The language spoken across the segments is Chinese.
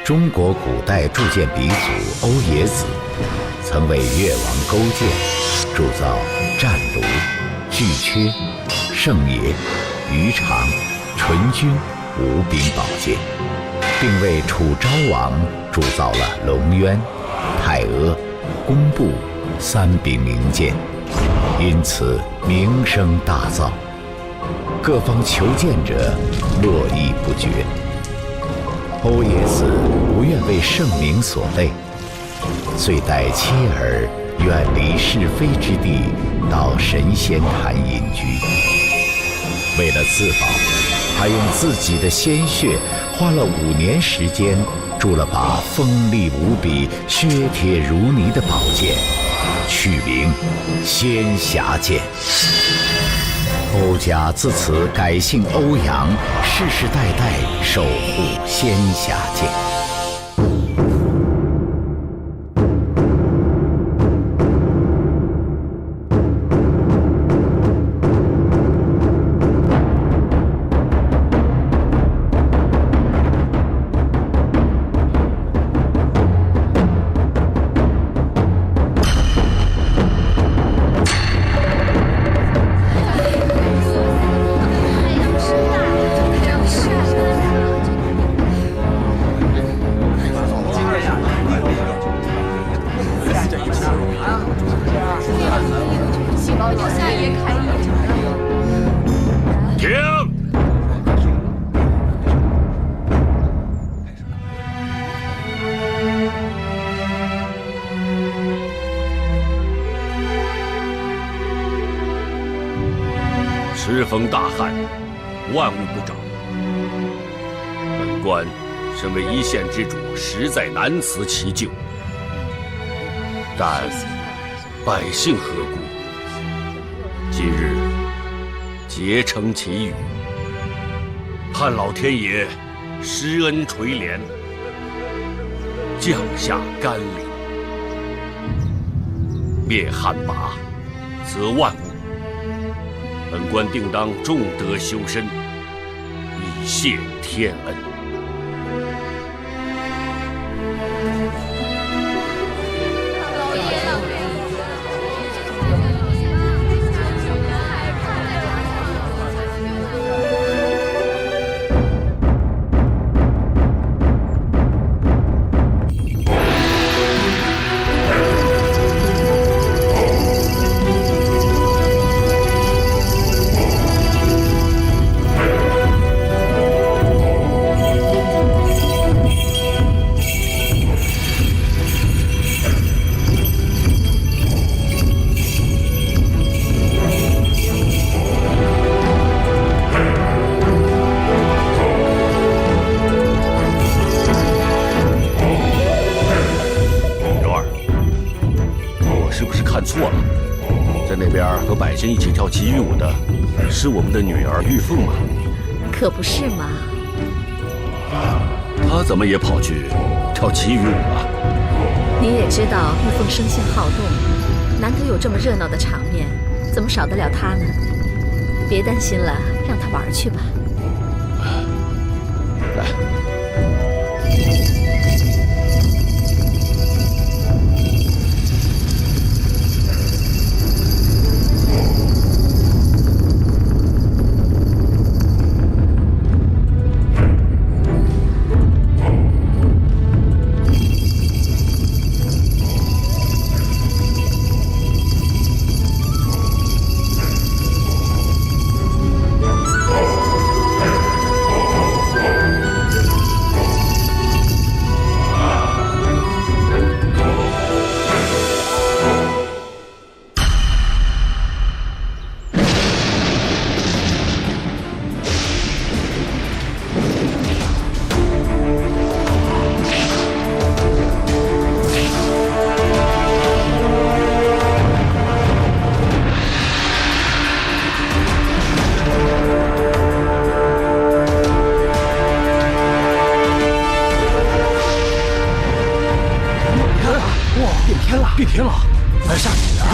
中国古代铸剑鼻祖欧冶子，曾为越王勾践铸造战卢、巨阙、圣爷、鱼肠、纯钧5柄宝剑，并为楚昭王铸造了龙渊、太阿、工部3柄名剑，因此名声大噪，各方求剑者络绎不绝。欧冶子不愿为盛名所累，遂带妻儿远离是非之地，到神仙潭隐居。为了自保，他用自己的鲜血花了5年时间，铸了把锋利无比、削铁如泥的宝剑，取名仙侠剑。欧家自此改姓欧阳，世世代代守护仙侠剑。时逢大旱，万物不长。本官身为一县之主，实在难辞其咎。但百姓何故？今日竭诚祈雨，盼老天爷施恩垂怜，降下甘霖。灭旱魃，则万物。本官定当重德修身，以谢天恩。和百姓一起跳奇遇舞的，是我们的女儿玉凤吗？可不是嘛。她怎么也跑去跳奇遇舞了？你也知道玉凤生性好动，难得有这么热闹的场面，怎么少得了她呢？别担心了，让她玩去吧。来。变天了！来下去，你看，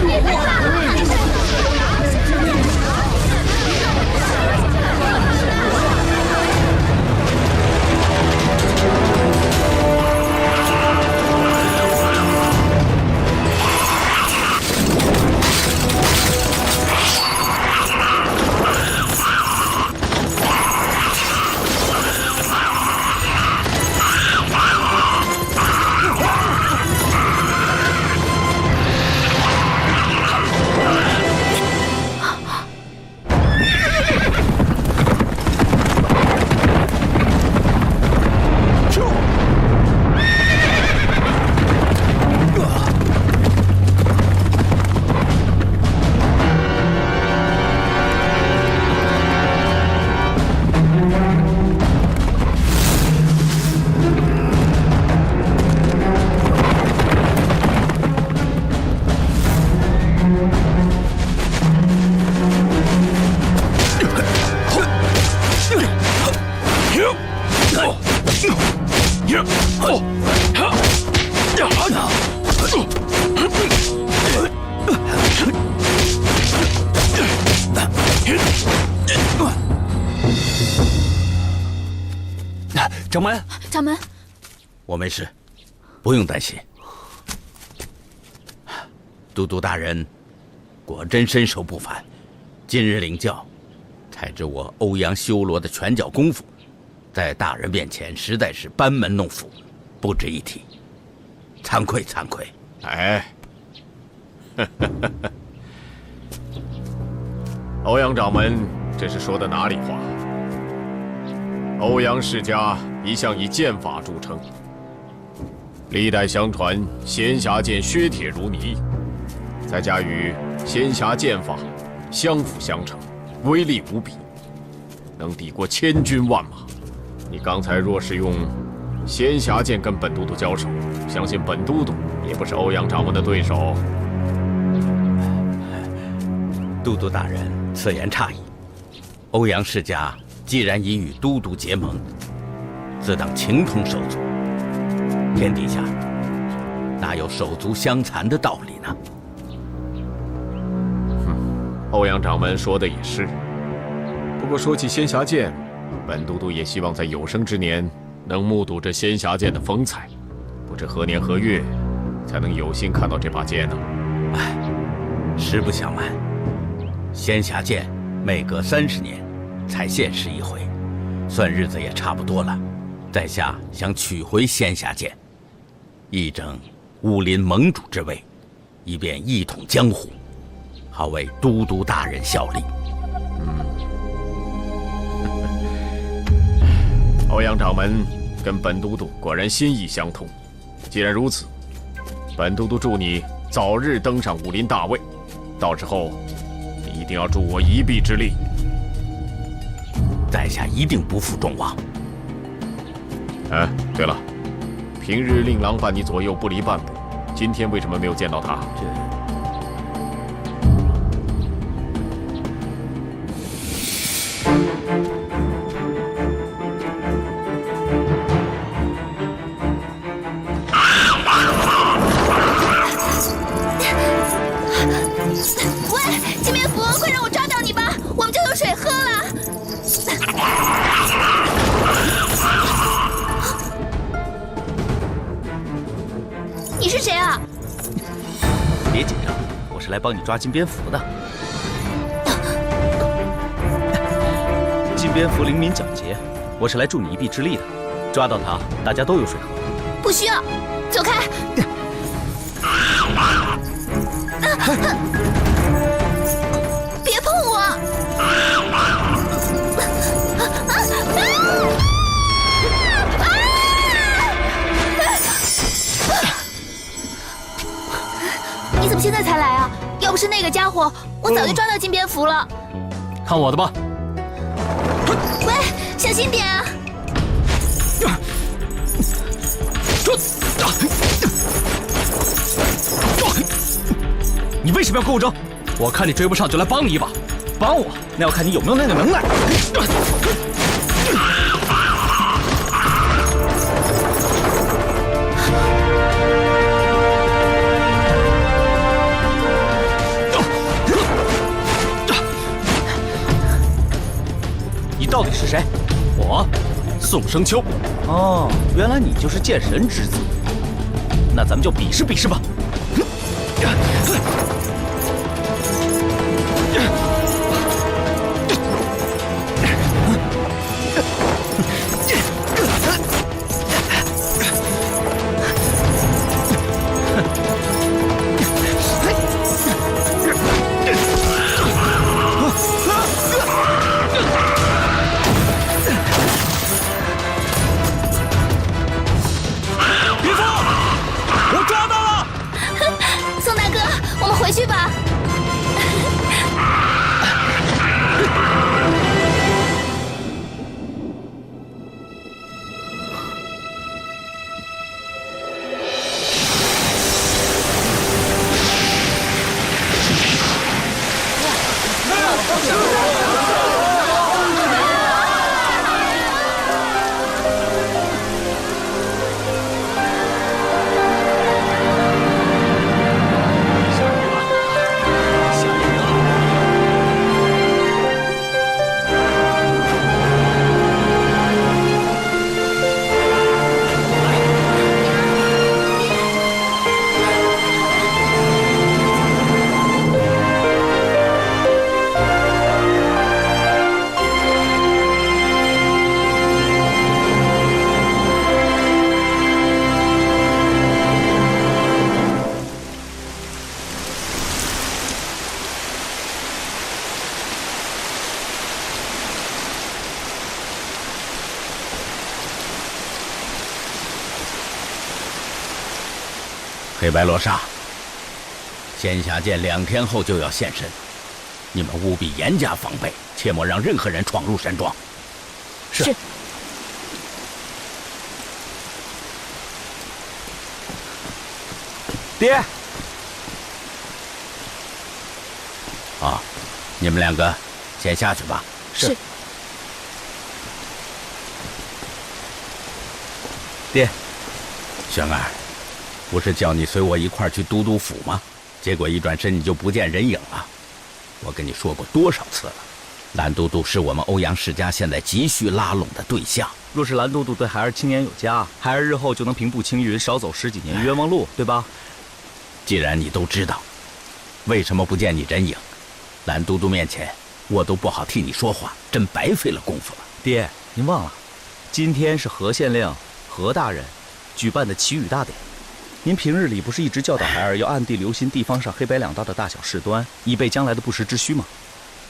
变天了！掌门，掌门，我没事，不用担心。都督大人果真身手不凡，今日领教，才知我欧阳修罗的拳脚功夫，在大人面前实在是班门弄斧，不值一提。惭愧惭愧。哎，欧阳掌门这是说的哪里话？欧阳世家一向以剑法著称，历代相传仙侠剑削铁如泥，再加与仙侠剑法相辅相成，威力无比，能抵过千军万马。你刚才若是用仙侠剑跟本都督交手，相信本都督也不是欧阳掌门的对手。都督大人此言差矣。欧阳世家既然已与都督结盟，自当情同手足。天底下哪有手足相残的道理呢？欧阳掌门说的也是。不过说起仙侠剑，本都督也希望在有生之年能目睹这仙侠剑的风采，不知何年何月才能有幸看到这把剑呢？唉，实不相瞒，仙侠剑每隔30年才现世一回，算日子也差不多了。在下想取回仙侠剑，一争武林盟主之位，以便一统江湖，好为都督大人效力。欧阳掌门跟本都督果然心意相通。既然如此，本都督祝你早日登上武林大位，到时候你一定要助我一臂之力。在下一定不负众望。哎，对了，平日令郎伴你左右不离半步，今天为什么没有见到他？喂，金面蝠，快让我抓到你吧，我们就有水喝了。你是谁啊？别紧张，我是来帮你抓金蝙蝠的。金蝙蝠灵敏狡捷，我是来助你一臂之力的。抓到它，大家都有水喝。不需要，走开。别碰我！你怎么现在才来啊？要不是那个家伙，我早就抓到金蝙蝠了。看我的吧！喂，小心点啊！你为什么要跟我争？我看你追不上，就来帮你一把。帮我，那要看你有没有那个能耐。你到底是谁？我，宋生秋。哦，原来你就是剑神之子。那咱们就比试比试吧。回去吧。黑白罗刹，仙侠剑2天后就要现身，你们务必严加防备，切莫让任何人闯入山庄。是。爹。啊，你们2个先下去吧。是。爹，轩儿，不是叫你随我一块儿去都督府吗？结果一转身你就不见人影了。我跟你说过多少次了，蓝都督是我们欧阳世家现在急需拉拢的对象。若是蓝都督对孩儿青眼有加，孩儿日后就能平步青云，少走10几年冤枉路，对吧？既然你都知道，为什么不见你人影？蓝都督面前，我都不好替你说话，真白费了功夫了。爹，您忘了，今天是何县令、何大人举办的祈雨大典。您平日里不是一直教导孩儿要暗地留心地方上黑白2道的大小事端，以备将来的不时之需吗？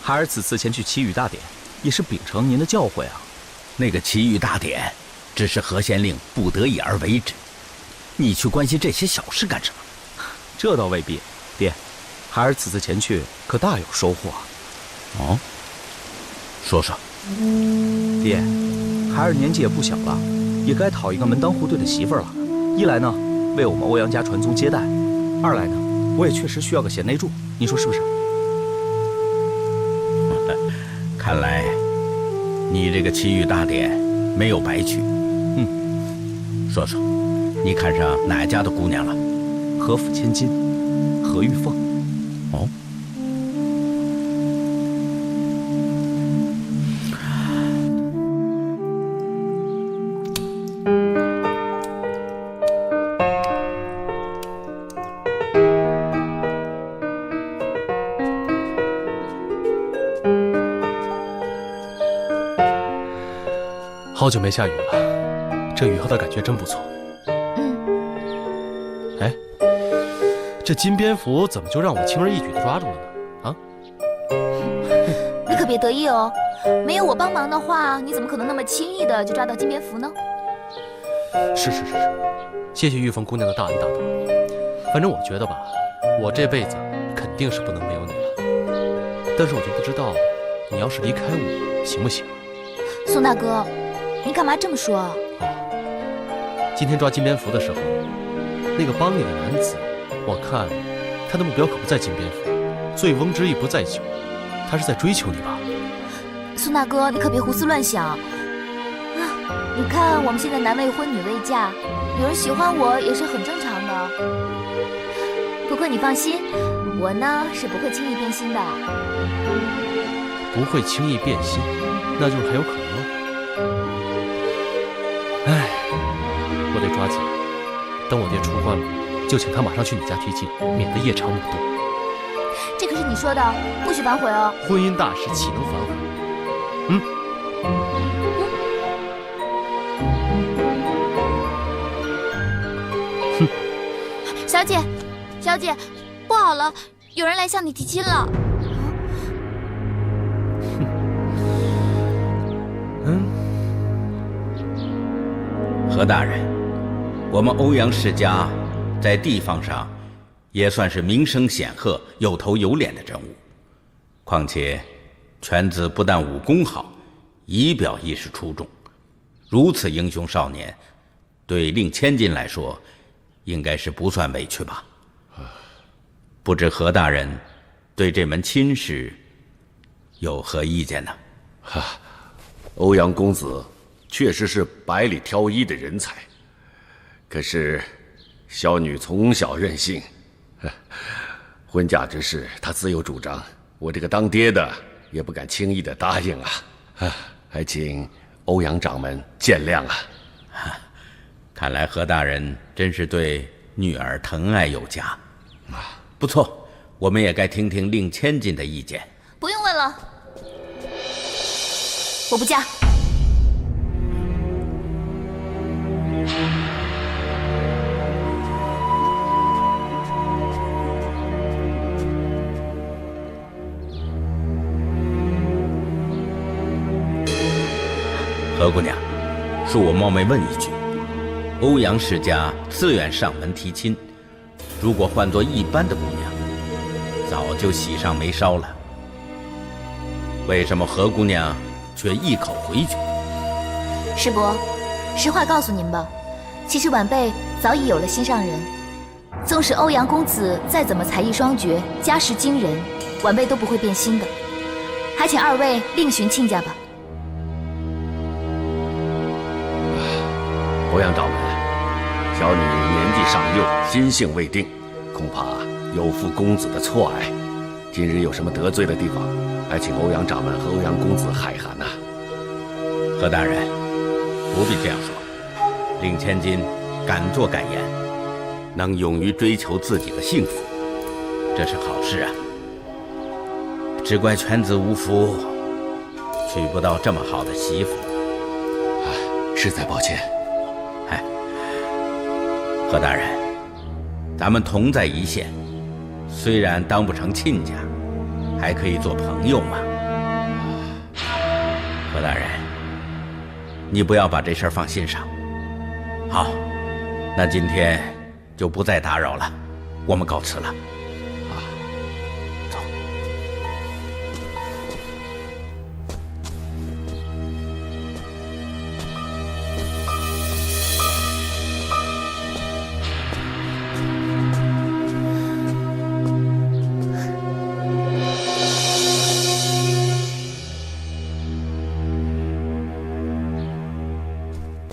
孩儿此次前去祈雨大典，也是秉承您的教诲啊。那个祈雨大典，只是何县令不得已而为之，你去关心这些小事干什么？这倒未必，爹，孩儿此次前去可大有收获啊。哦，说说。爹，孩儿年纪也不小了，也该讨一个门当户对的媳妇儿了。一来呢，为我们欧阳家传宗接代；二来呢，我也确实需要个贤内助，你说是不是？看来你这个祈雨大典没有白去。说说，你看上哪家的姑娘了？何府千金，何玉凤。哦。好久没下雨了，这雨后的感觉真不错。哎，这金蝙蝠怎么就让我轻而易举地抓住了呢？啊？你可别得意哦，没有我帮忙的话，你怎么可能那么轻易的就抓到金蝙蝠呢？是，谢谢玉凤姑娘的大恩大德。反正我觉得吧，我这辈子肯定是不能没有你了。但是我就不知道，你要是离开我，行不行？宋大哥。你干嘛这么说啊？今天抓金蝙蝠的时候，那个帮你的男子，我看他的目标可不在金蝙蝠，醉翁之意不在酒，他是在追求你吧？宋大哥，你可别胡思乱想啊！你看我们现在男未婚女未嫁，有人喜欢我也是很正常的。不过你放心，我呢是不会轻易变心的。不会轻易变心，那就是很有可能了。唉，我得抓紧，等我爹出关了，就请他马上去你家提亲，免得夜长梦多。这可是你说的，不许反悔哦。婚姻大事岂能反悔？小姐，不好了，有人来向你提亲了。何大人，我们欧阳世家在地方上也算是名声显赫、有头有脸的人物。况且犬子不但武功好，仪表亦是出众。如此英雄少年，对令千金来说，应该是不算委屈吧？不知何大人对这门亲事有何意见呢？欧阳公子确实是百里挑一的人才，可是小女从小任性，婚嫁之事她自有主张，我这个当爹的也不敢轻易的答应啊！还请欧阳掌门见谅啊！看来何大人真是对女儿疼爱有加。不错，我们也该听听令千金的意见。不用问了，我不嫁。何姑娘，恕我冒昧问一句，欧阳世家自愿上门提亲，如果换做一般的姑娘，早就喜上眉梢了。为什么何姑娘却一口回绝？师伯，实话告诉您吧，其实晚辈早已有了心上人。纵使欧阳公子再怎么才艺双绝、家世惊人，晚辈都不会变心的。还请二位另寻亲家吧。欧阳掌门，小女年纪尚幼，心性未定，恐怕有负公子的错爱。今日有什么得罪的地方，还请欧阳掌门和欧阳公子海涵呐。何大人，不必这样说。令千金敢作敢言，能勇于追求自己的幸福，这是好事啊。只怪犬子无福，娶不到这么好的媳妇。实在抱歉。何大人，咱们同在一线，虽然当不成亲家，还可以做朋友嘛。何大人，你不要把这事儿放心上。好，那今天就不再打扰了，我们告辞了。走。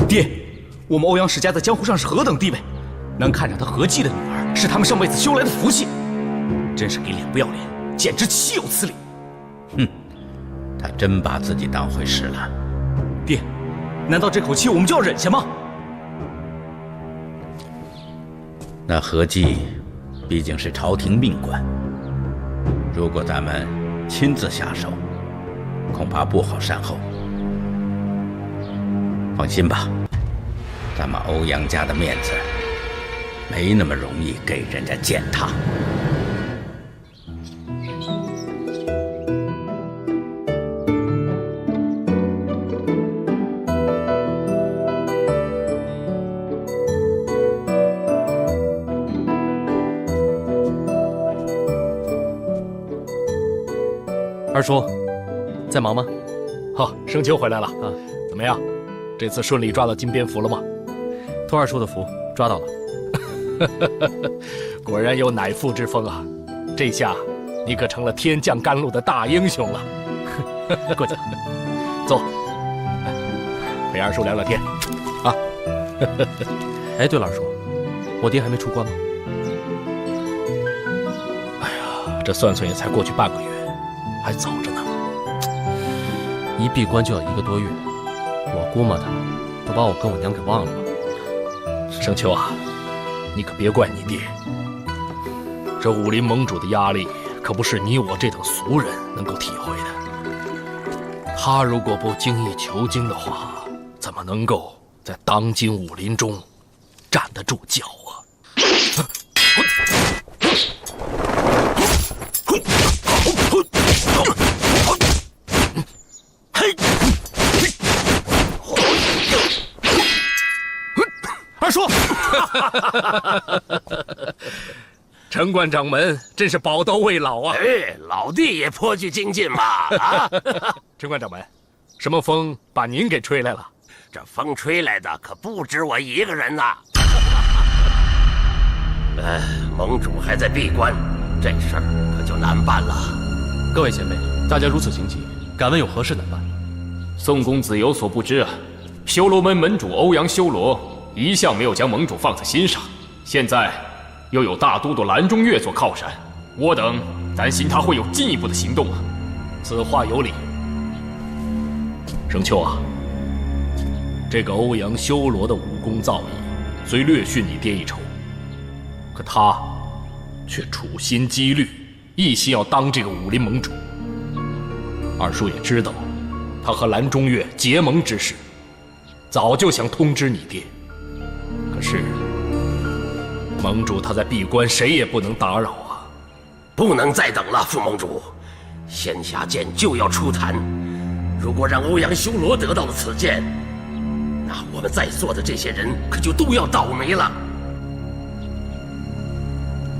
爹，我们欧阳世家在江湖上是何等地位，能看上他何忌的女儿，是他们上辈子修来的福气，真是给脸不要脸，简直岂有此理！哼，他真把自己当回事了。爹，难道这口气我们就要忍下吗？那何忌毕竟是朝廷命官，如果咱们亲自下手，恐怕不好善后。放心吧，咱们欧阳家的面子没那么容易给人家践踏。二叔，在忙吗？好，生秋回来了啊，怎么样？这次顺利抓到金蝙蝠了吗？托二叔的福，抓到了。果然有乃父之风啊！这下你可成了天降甘露的大英雄了。过奖。走，陪二叔聊聊天啊。哎，对了，二叔，我爹还没出关吗？哎呀，这算算也才过去半个月，还早着呢。一闭关就要1个多月。我估摸他都把我跟我娘给忘了吧。生秋啊，你可别怪你爹，这武林盟主的压力可不是你我这等俗人能够体会的。他如果不精益求精的话，怎么能够在当今武林中站得住脚啊？二叔，陈关掌门真是宝刀未老啊！哎，老弟也颇具精进嘛！啊，陈关掌门，什么风把您给吹来了？这风吹来的可不止我一个人呐！盟主还在闭关，这事儿可就难办了。各位前辈，大家如此情急，敢问有何事难办？宋公子有所不知啊，修罗门门主欧阳修罗一向没有将盟主放在心上，现在又有大都督蓝中岳做靠山，我等担心他会有进一步的行动啊。此话有理。生秋啊，这个欧阳修罗的武功造诣虽略逊你爹一筹，可他却处心积虑，一心要当这个武林盟主。二叔也知道，他和蓝中岳结盟之事，早就想通知你爹。可是，盟主他在闭关，谁也不能打扰啊！不能再等了，副盟主，仙侠剑就要出坛。如果让欧阳修罗得到了此剑，那我们在座的这些人可就都要倒霉了。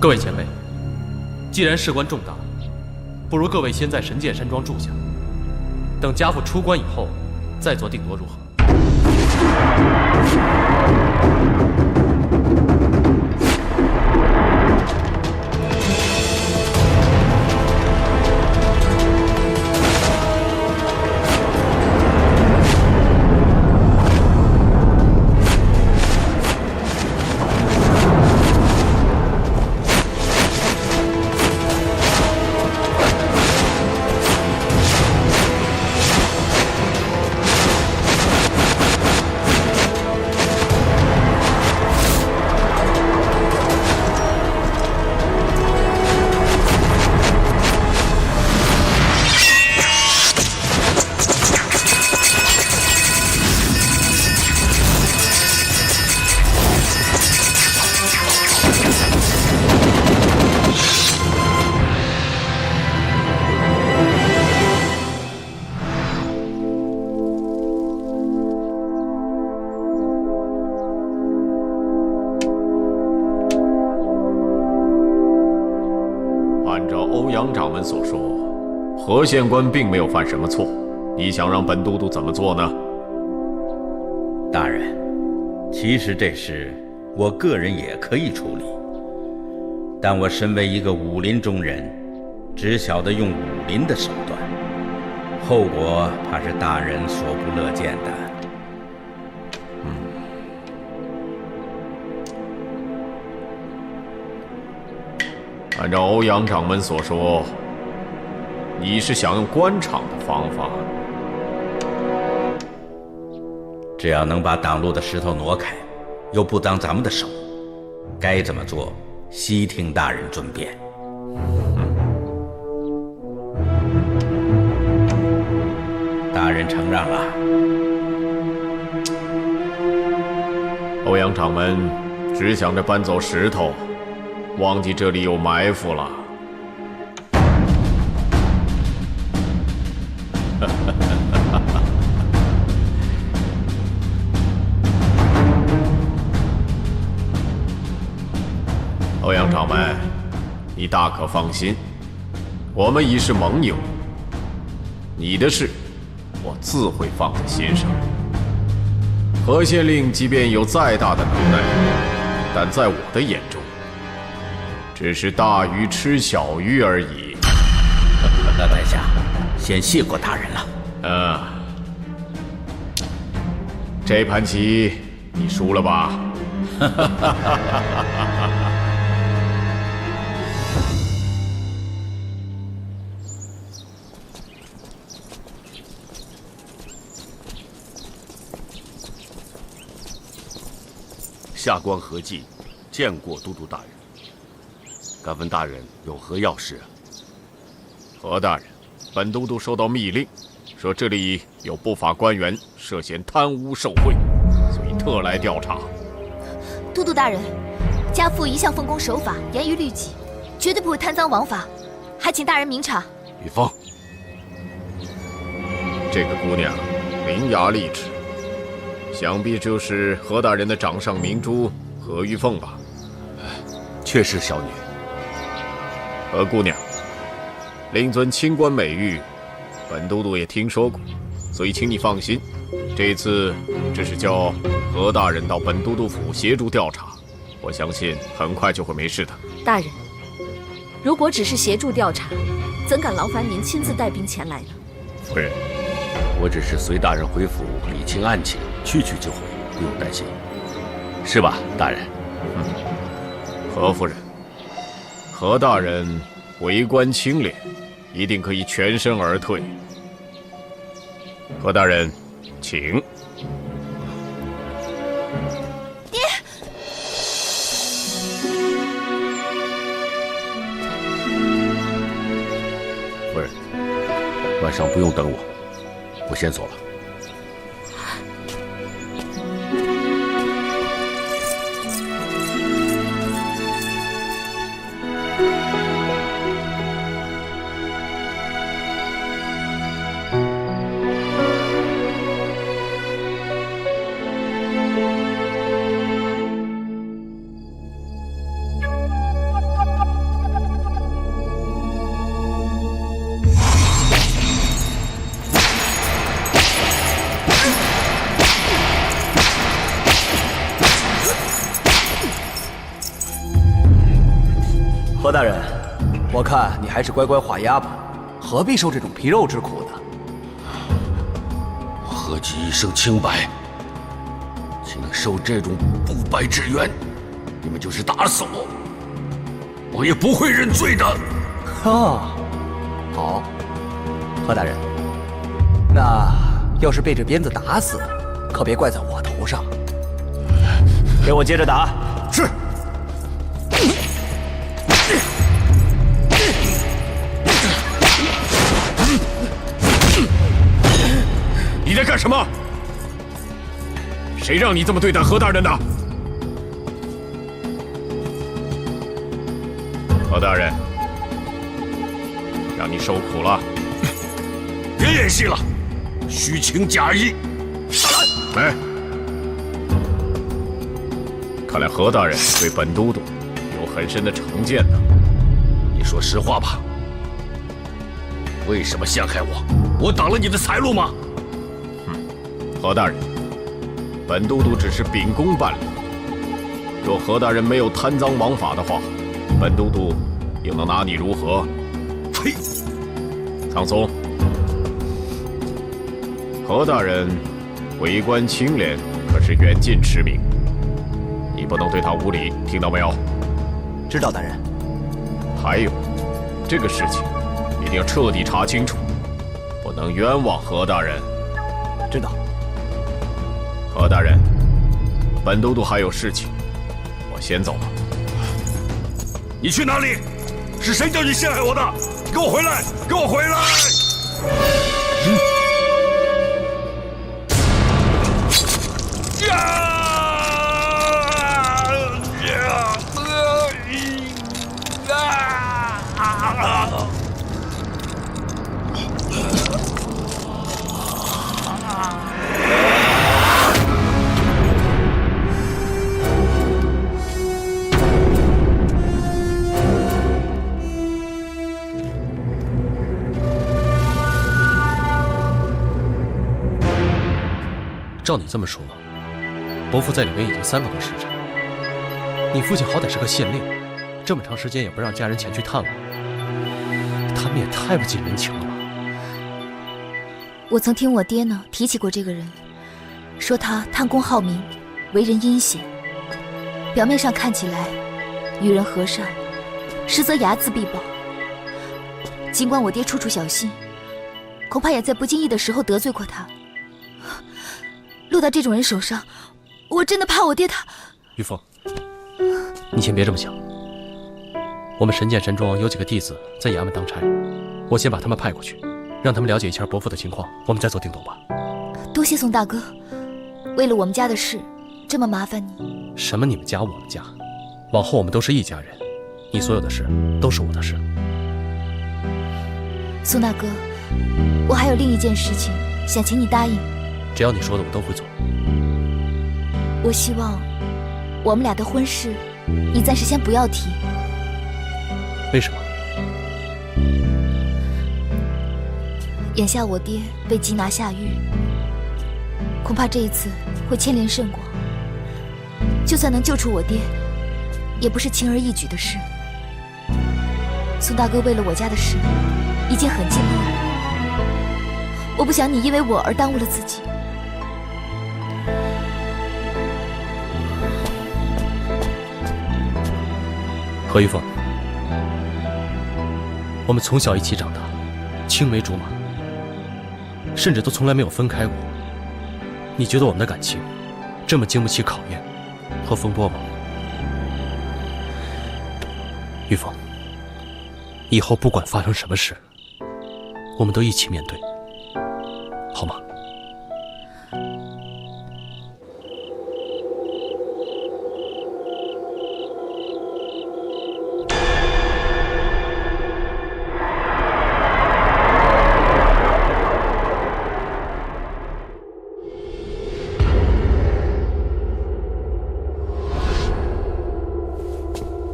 各位前辈，既然事关重大，不如各位先在神剑山庄住下，等家父出关以后再做定夺，如何？欧阳掌门所说，何县官并没有犯什么错，你想让本都督怎么做呢？大人，其实这事我个人也可以处理，但我身为一个武林中人，只晓得用武林的手段，后果怕是大人所不乐见的。按照欧阳掌门所说，你是想用官场的方法，只要能把挡路的石头挪开，又不脏咱们的手，该怎么做，悉听大人尊便。大人承让了。欧阳掌门只想着搬走石头，忘记这里有埋伏了。欧阳掌门，你大可放心，我们已是盟友，你的事我自会放在心上。何县令即便有再大的能耐，但在我的眼中，只是大鱼吃小鱼而已。那在下先谢过大人了。这盘棋你输了吧？下官何忌见过都督大人，敢问大人有何要事？何大人，本都督收到密令，说这里有不法官员涉嫌贪污受贿，所以特来调查。都督大人，家父一向奉公守法，严于律己，绝对不会贪赃枉法，还请大人明察。雨枫，这个姑娘伶牙俐齿，想必就是何大人的掌上明珠何玉凤吧？确是小女。何姑娘，令尊清官美誉，本都督也听说过，所以请你放心，这次只是叫何大人到本都督府协助调查，我相信很快就会没事的。大人，如果只是协助调查，怎敢劳烦您亲自带兵前来呢？夫人，我只是随大人回府理清案情，去就回，不用担心，是吧，大人？何夫人，何大人为官清廉，一定可以全身而退。何大人，请。爹，夫人，晚上不用等我，我先走了。何大人，我看你还是乖乖画押吧，何必受这种皮肉之苦呢？我何其一生清白，岂能受这种不白之冤？你们就是打死我，我也不会认罪的。好，何大人，那要是被这鞭子打死，可别怪在我头上。给我接着打。是。你在干什么？谁让你这么对待何大人的？何大人，让你受苦了。别演戏了，虚情假意。哎，看来何大人对本都督有很深的成见呢。你说实话吧，为什么陷害我？我挡了你的财路吗？何大人，本都督只是秉公办理。若何大人没有贪赃枉法的话，本都督又能拿你如何？呸！苍松，何大人为官清廉，可是远近驰名，你不能对他无礼，听到没有？知道，大人。还有，这个事情一定要彻底查清楚，不能冤枉何大人。知道。何大人，本都督还有事情，我先走了。你去哪里？是谁叫你陷害我的？给我回来！给我回来！照你这么说，伯父在里面已经3个多时辰。你父亲好歹是个县令，这么长时间也不让家人前去探望，他们也太不近人情了吧？我曾听我爹呢提起过这个人，说他贪功好名，为人阴险，表面上看起来与人和善，实则睚眦必报。尽管我爹处处小心，恐怕也在不经意的时候得罪过他。落到这种人手上，我真的怕我爹他。玉凤，你先别这么想。我们神剑山庄有几个弟子在衙门当差，我先把他们派过去，让他们了解一下伯父的情况，我们再做定夺吧。多谢宋大哥，为了我们家的事，这么麻烦你。什么你们家我们家，往后我们都是一家人，你所有的事都是我的事。宋大哥，我还有另一件事情想请你答应。只要你说的我都会做。我希望我们俩的婚事，你暂时先不要提。为什么？眼下我爹被缉拿下狱，恐怕这一次会牵连甚广。就算能救出我爹，也不是轻而易举的事。宋大哥为了我家的事，已经很尽力了。我不想你因为我而耽误了自己。何玉凤，我们从小一起长大，青梅竹马，甚至都从来没有分开过。你觉得我们的感情这么经不起考验和风波吗？玉凤，以后不管发生什么事，我们都一起面对，好吗？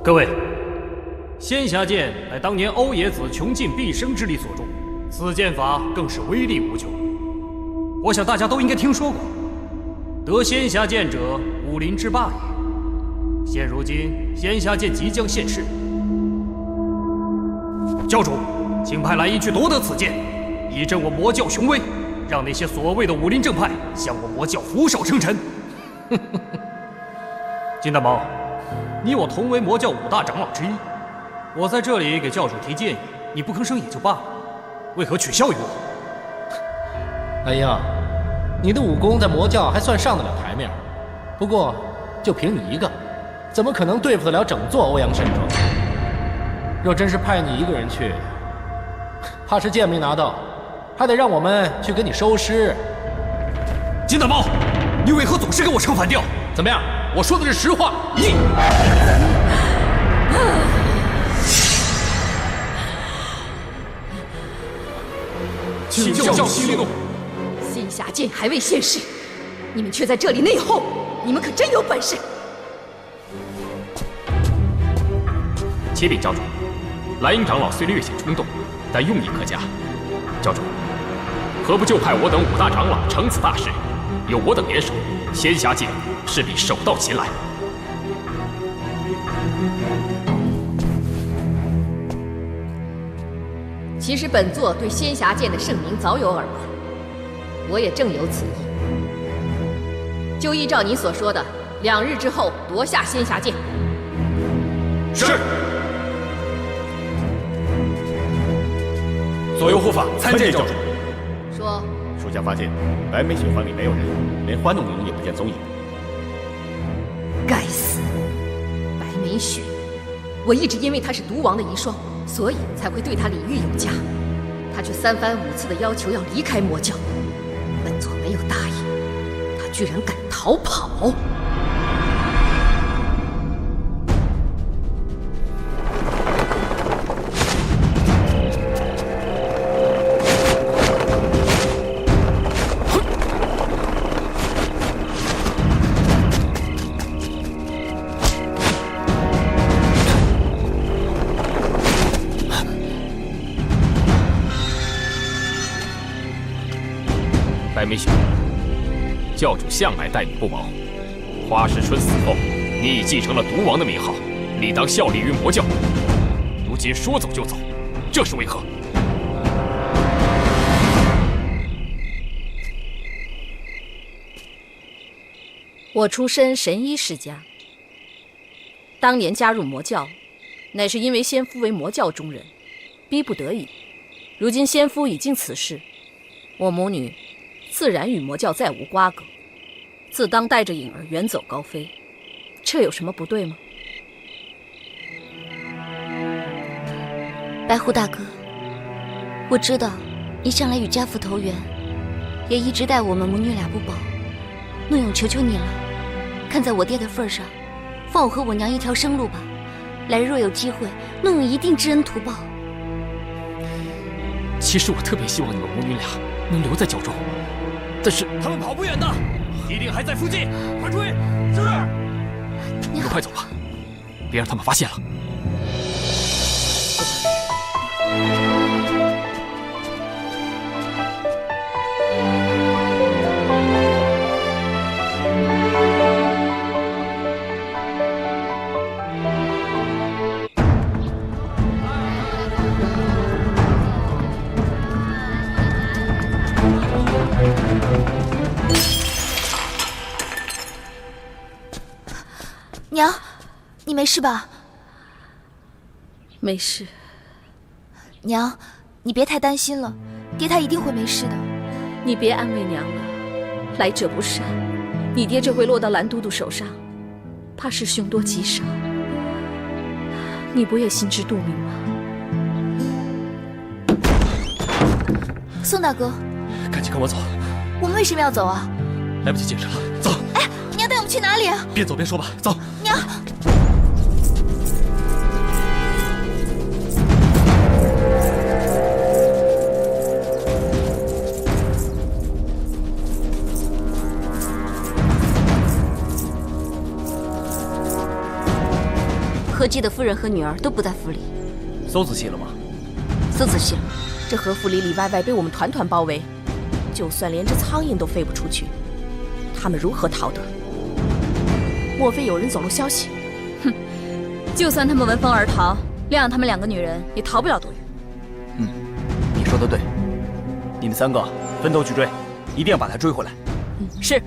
各位，仙侠剑乃当年欧冶子穷尽毕生之力所铸，此剑法更是威力无穷。我想大家都应该听说过，得仙侠剑者，武林之霸也。现如今仙侠剑即将现世，教主，请派蓝衣去夺得此剑，以振我魔教雄威，让那些所谓的武林正派向我魔教俯首称臣。金大毛，你我同为魔教5大长老之一，我在这里给教主提建议，你不吭声也就罢了，为何取笑于我？蓝英，你的武功在魔教还算上得了台面，不过就凭你一个，怎么可能对付得了整座欧阳山庄？若真是派你一个人去，怕是剑没拿到，还得让我们去给你收尸。金大毛，你为何总是跟我唱反调？怎么样？我说的是实话。你。请教息怒。仙侠剑还未现世，你们却在这里内讧，你们可真有本事！启禀教主，蓝鹰长老虽略显冲动，但用意可嘉。教主，何不就派我等5大长老成此大事？有我等联手，仙侠剑势必手到擒来。其实本座对仙侠剑的盛名早有耳闻，我也正有此意。就依照你所说的，2日之后夺下仙侠剑。是。左右护法参见教主。说。属下发现白眉雪环里没有人，连花弄影也不见踪影。该死！白眉雪，我一直因为她是毒王的遗孀，所以才会对她礼遇有加。她却3番5次的要求要离开魔教，本座没有答应，她居然敢逃跑！白眉雪，教主向来待你不薄。花时春死后，你已继承了毒王的名号，理当效力于魔教。如今说走就走，这是为何？我出身神医世家，当年加入魔教，乃是因为先夫为魔教中人，逼不得已。如今先夫已经辞世，我母女自然与魔教再无瓜葛，自当带着颖儿远走高飞，这有什么不对吗？白狐大哥，我知道你向来与家父投缘，也一直待我们母女俩不薄。怒勇，求求你了，看在我爹的份上，放我和我娘一条生路吧。来日若有机会，怒勇一定知恩图报。其实我特别希望你们母女俩能留在教中，但是他们跑不远的，一定还在附近，快追！是。你们快走吧，别让他们发现了。娘，你没事吧？没事。娘，你别太担心了，爹他一定会没事的。你别安慰娘了，来者不善，你爹这回落到蓝都督手上，怕是凶多吉少。你不也心知肚明吗？宋大哥，赶紧跟我走。我们为什么要走啊？来不及解释了，走。哎，你要带我们去哪里啊？边走边说吧，走。娘。何姬的夫人和女儿都不在府里，搜仔细了吗？搜仔细了。这和府里里外外被我们团团包围，就算连只苍蝇都飞不出去，他们如何逃得？莫非有人走漏消息？哼，就算他们闻风而逃，谅他们2个女人也逃不了多远。的对，你们3个分头去追，一定要把他追回来。是。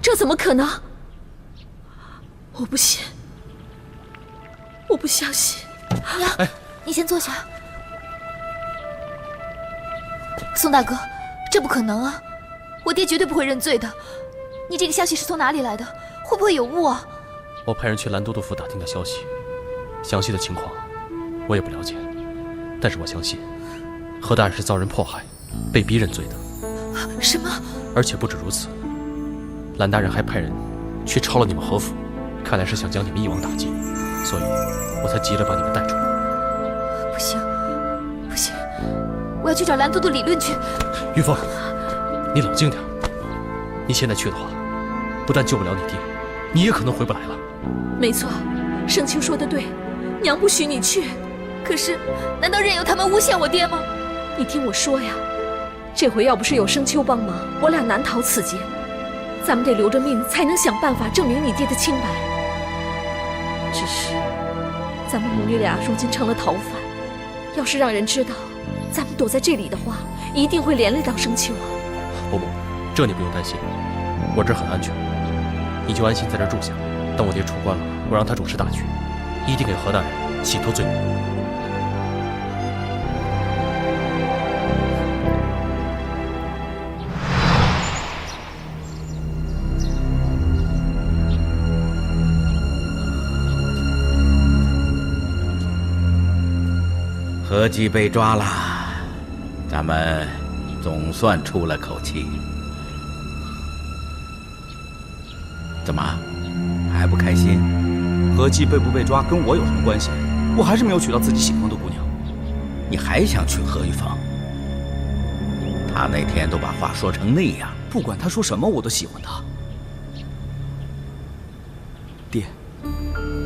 这怎么可能？我不信，我不相信。娘，你先坐下。宋大哥，这不可能啊！我爹绝对不会认罪的。你这个消息是从哪里来的？会不会有误啊？我派人去蓝都督府打听的消息，详细的情况我也不了解，但是我相信何大人是遭人迫害，被逼认罪的。什么？而且不止如此，蓝大人还派人去抄了你们何府，看来是想将你们一网打尽，所以我才急着把你们带出来。不行，不行，我要去找蓝都督理论去。玉凤，你冷静点。你现在去的话，不但救不了你爹，你也可能回不来了。没错，盛秋说的对，娘不许你去。可是，难道任由他们诬陷我爹吗？你听我说呀，这回要不是有盛秋帮忙，我俩难逃此劫。咱们得留着命，才能想办法证明你爹的清白。只是，咱们母女俩如今成了逃犯，要是让人知道咱们躲在这里的话，一定会连累到盛秋啊。不，这你不用担心，我这儿很安全，你就安心在这儿住下。等我爹出关了，我让他主持大局，一定给何大人洗脱罪名。何姬被抓了，咱们总算出了口气。怎么，还不开心？何姬被不被抓跟我有什么关系？我还是没有娶到自己喜欢的姑娘。你还想娶何玉凤？他那天都把话说成那样。不管他说什么，我都喜欢他。爹，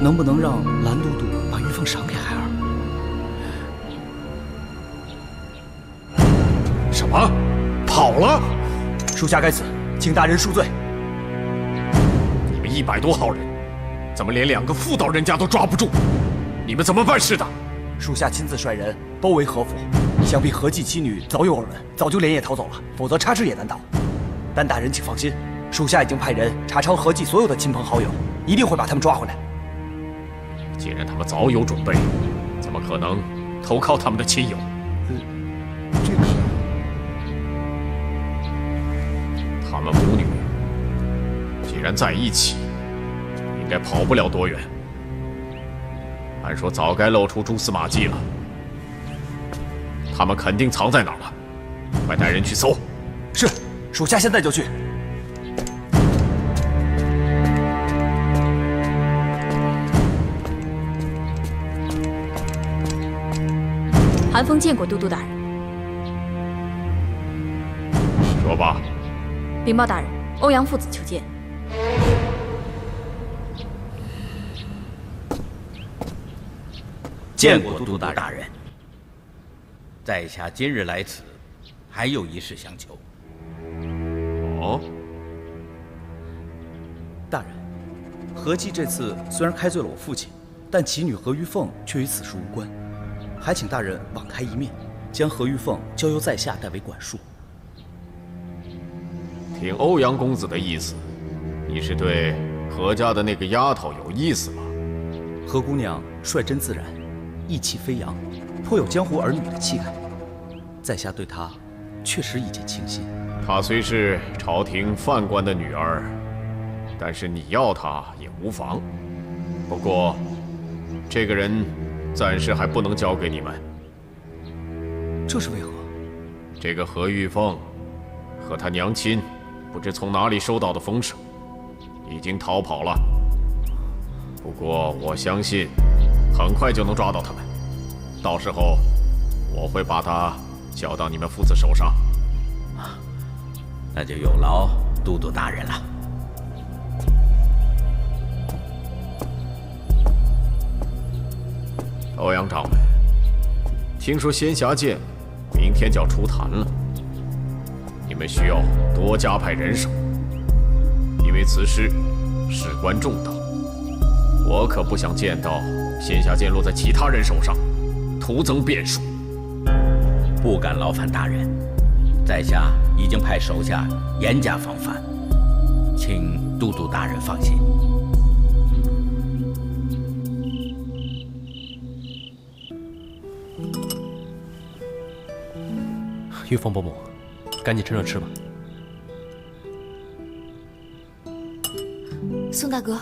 能不能让蓝都督把玉凤赏给孩儿？什么？跑了？属下该死，请大人恕罪。你们100多号人，怎么连2个妇道人家都抓不住？你们怎么办事的？属下亲自率人包围何府，想必何姬妻女早有耳闻，早就连夜逃走了，否则插翅也难逃。但大人请放心，属下已经派人查抄何姬所有的亲朋好友，一定会把他们抓回来。既然他们早有准备，怎么可能投靠他们的亲友？这个。他们母女既然在一起，应该跑不了多远。按说早该露出蛛丝马迹了，他们肯定藏在哪儿了。快带人去搜。是，属下现在就去。韩风见过都督大人。说吧。禀报大人，欧阳父子求见。见过都督大人。在下今日来此，还有一事相求。哦，大人，何姬这次虽然开罪了我父亲，但其女何玉凤却与此事无关，还请大人网开一面，将何玉凤交由在下代为管束。听欧阳公子的意思，你是对何家的那个丫头有意思吗？何姑娘率真自然，意气飞扬，颇有江湖儿女的气概，在下对她确实一见倾心。她虽是朝廷宦官的女儿，但是你要她也无妨。不过，这个人暂时还不能交给你们。这是为何？这个何玉凤和她娘亲不知从哪里收到的风声，已经逃跑了。不过我相信，很快就能抓到他们。到时候，我会把他交到你们父子手上。那就有劳都督大人了。欧阳掌门，听说仙侠剑明天就要出坛了，你们需要多加派人手，因为此事事关重大，我可不想见到仙霞剑落在其他人手上，徒增变数。不敢劳烦大人，在下已经派手下严加防范，请都督大人放心。玉凤伯母，赶紧趁热吃吧。宋大哥，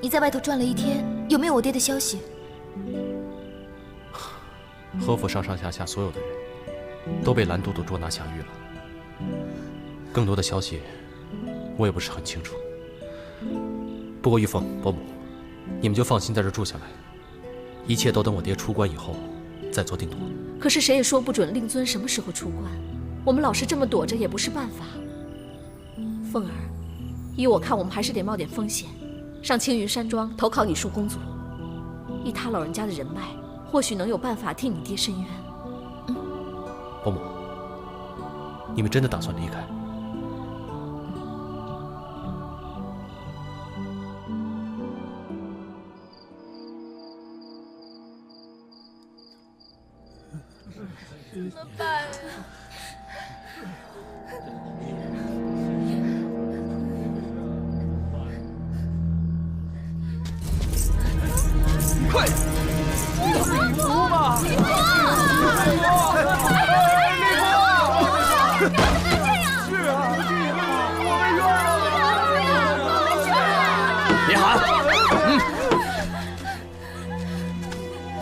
你在外头转了一天，有没有我爹的消息？和府上上下下所有的人都被蓝都督捉拿下狱了，更多的消息我也不是很清楚。不过玉凤伯母，你们就放心在这住下来，一切都等我爹出关以后再做定夺。可是谁也说不准令尊什么时候出关，我们老是这么躲着也不是办法。凤儿，依我看，我们还是得冒点风险，上青云山庄投靠你叔公祖。以他老人家的人脉，或许能有办法替你爹伸冤。伯母，你们真的打算离开？怎么办？快！你哭吧！你哭！是啊，我被冤了！别喊！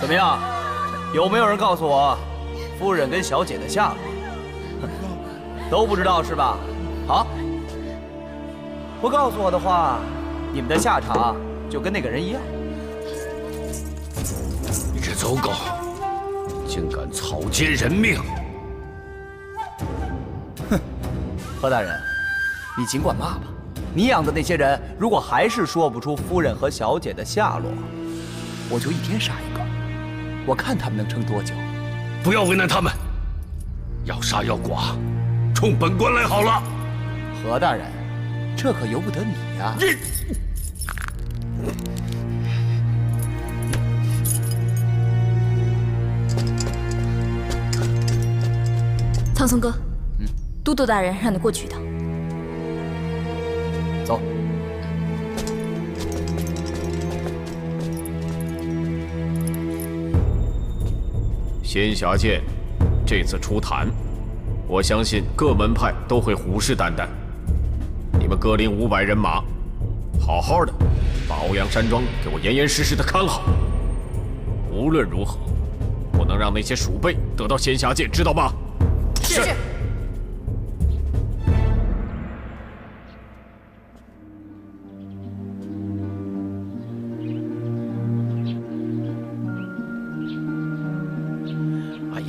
怎么样？有没有人告诉我夫人跟小姐的下落？都不知道是吧？好，不告诉我的话，你们的下场就跟那个人一样。你这走狗，竟敢草菅人命！哼，何大人，你尽管骂吧。你养的那些人，如果还是说不出夫人和小姐的下落，我就一天杀一个，我看他们能撑多久。不要为难他们，要杀要剐，冲本官来好了。何大人，这可由不得你呀！苍松哥，都督大人让你过去一趟。走。仙霞剑这次出坛，我相信各门派都会虎视眈眈。你们各领500人马，好好的把欧阳山庄给我严严实实的看好。无论如何，不能让那些鼠辈得到仙霞剑，知道吗？是。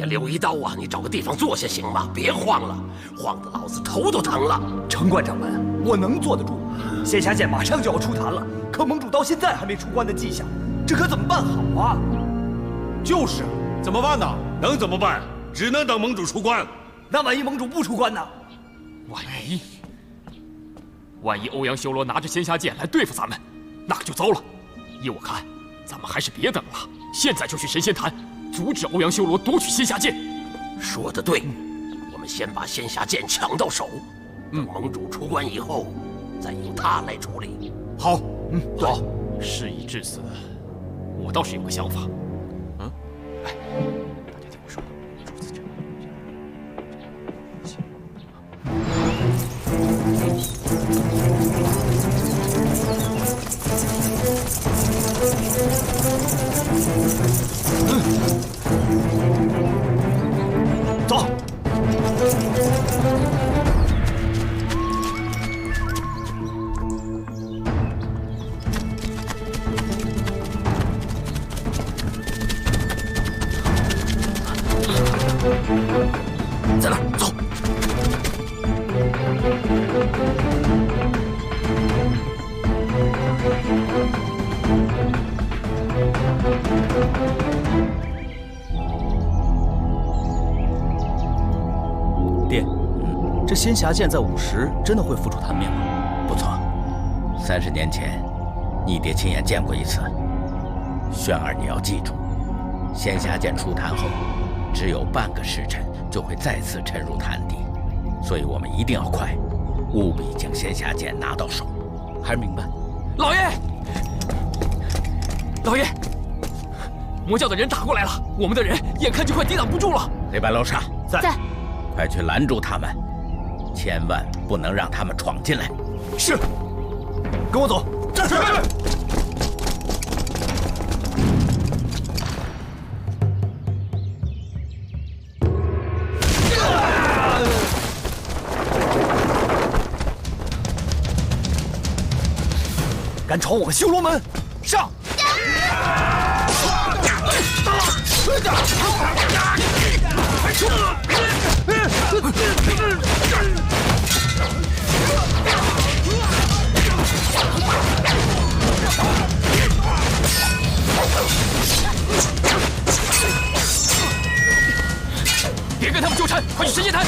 刘一刀啊，你找个地方坐下行吗？别晃了，晃得老子头都疼了。城关掌门，我能坐得住。仙霞剑马上就要出坛了，可盟主到现在还没出关的迹象，这可怎么办好啊？就是，怎么办呢？能怎么办？只能等盟主出关。那万一盟主不出关呢？万一欧阳修罗拿着仙霞剑来对付咱们，那可就糟了。依我看，咱们还是别等了，现在就去神仙坛。阻止欧阳修罗夺取仙霞剑。说得对，我们先把仙霞剑抢到手，等盟主出关以后，再由他来处理。好，好，事已至此，我倒是有个想法。来，大家听我说，如此这样。走。在那儿，走。爹，这仙霞剑在午时真的会复出坛面吗？不错，30年前，你爹亲眼见过一次。轩儿，你要记住，仙霞剑出坛后，只有半个时辰就会再次沉入坛底，所以我们一定要快，务必将仙霞剑拿到手。孩儿明白。老爷，老爷，魔教的人打过来了，我们的人眼看就快抵挡不住了。黑白楼上在，快去拦住他们，千万不能让他们闯进来。是，跟我走。是。敢闯我们修罗门，上！别跟他们纠缠，快去神仙坛！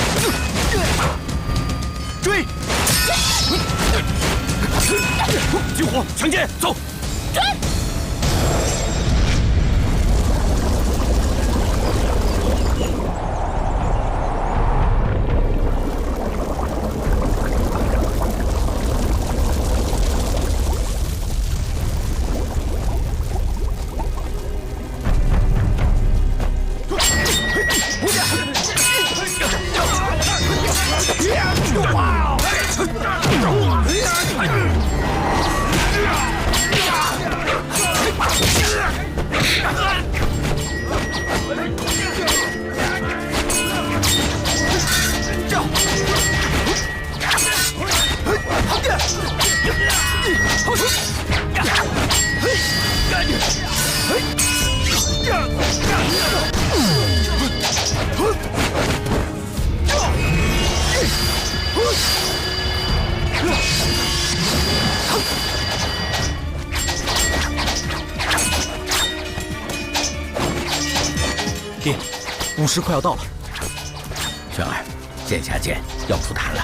追！救火，强奸，走！追！爹，5时快要到了。轩儿，剑下剑要出坛了。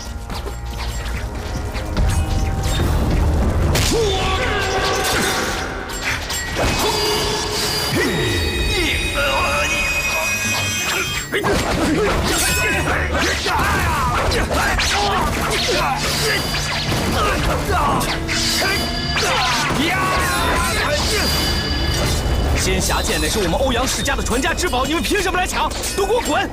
仙霞剑乃是我们欧阳世家的传家之宝，你们凭什么来抢？都给我滚！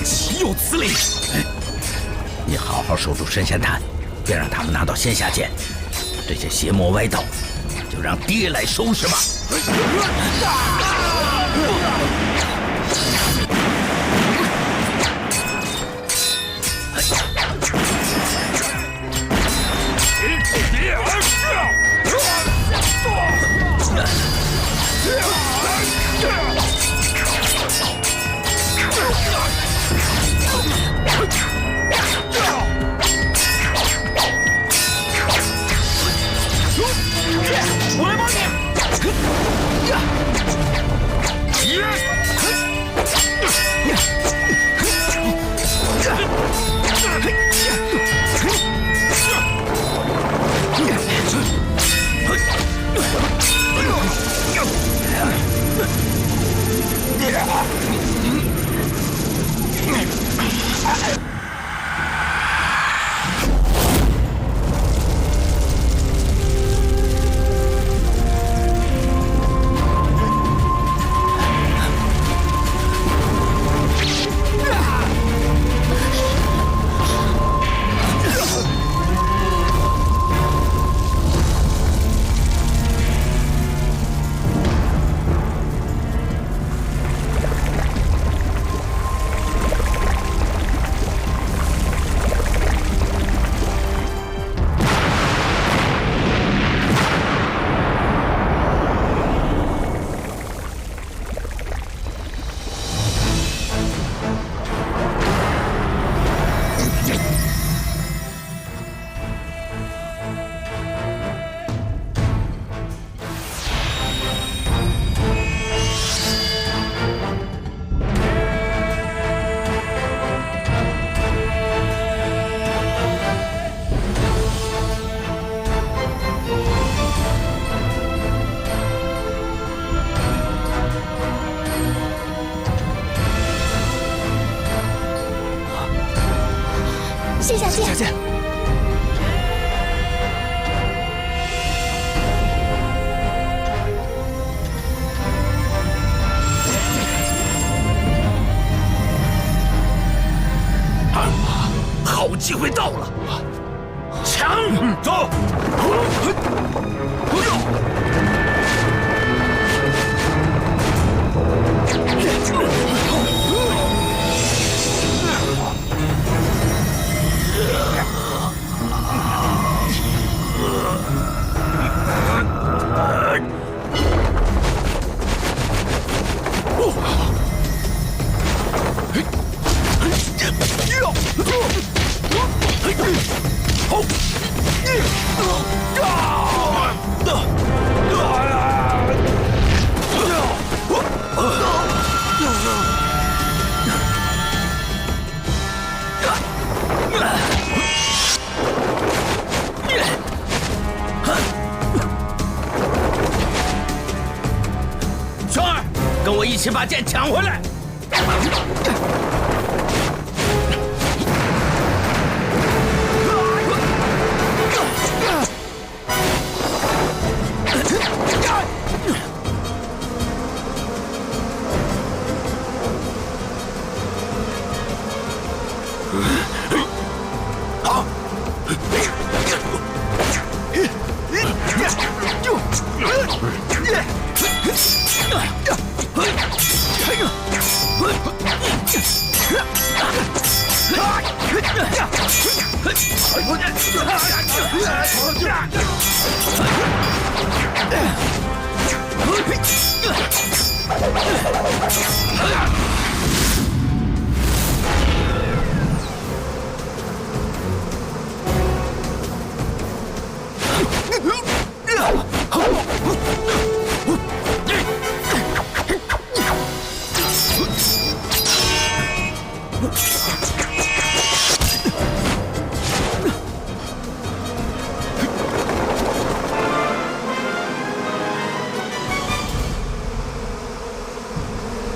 岂有此理！你好好守住神仙坛，别让他们拿到仙霞剑。这些邪魔歪道，就让爹来收拾吧。我来帮你！线下见。下见。好机会到了，抢！走！圈儿，跟我一起把剑抢回来！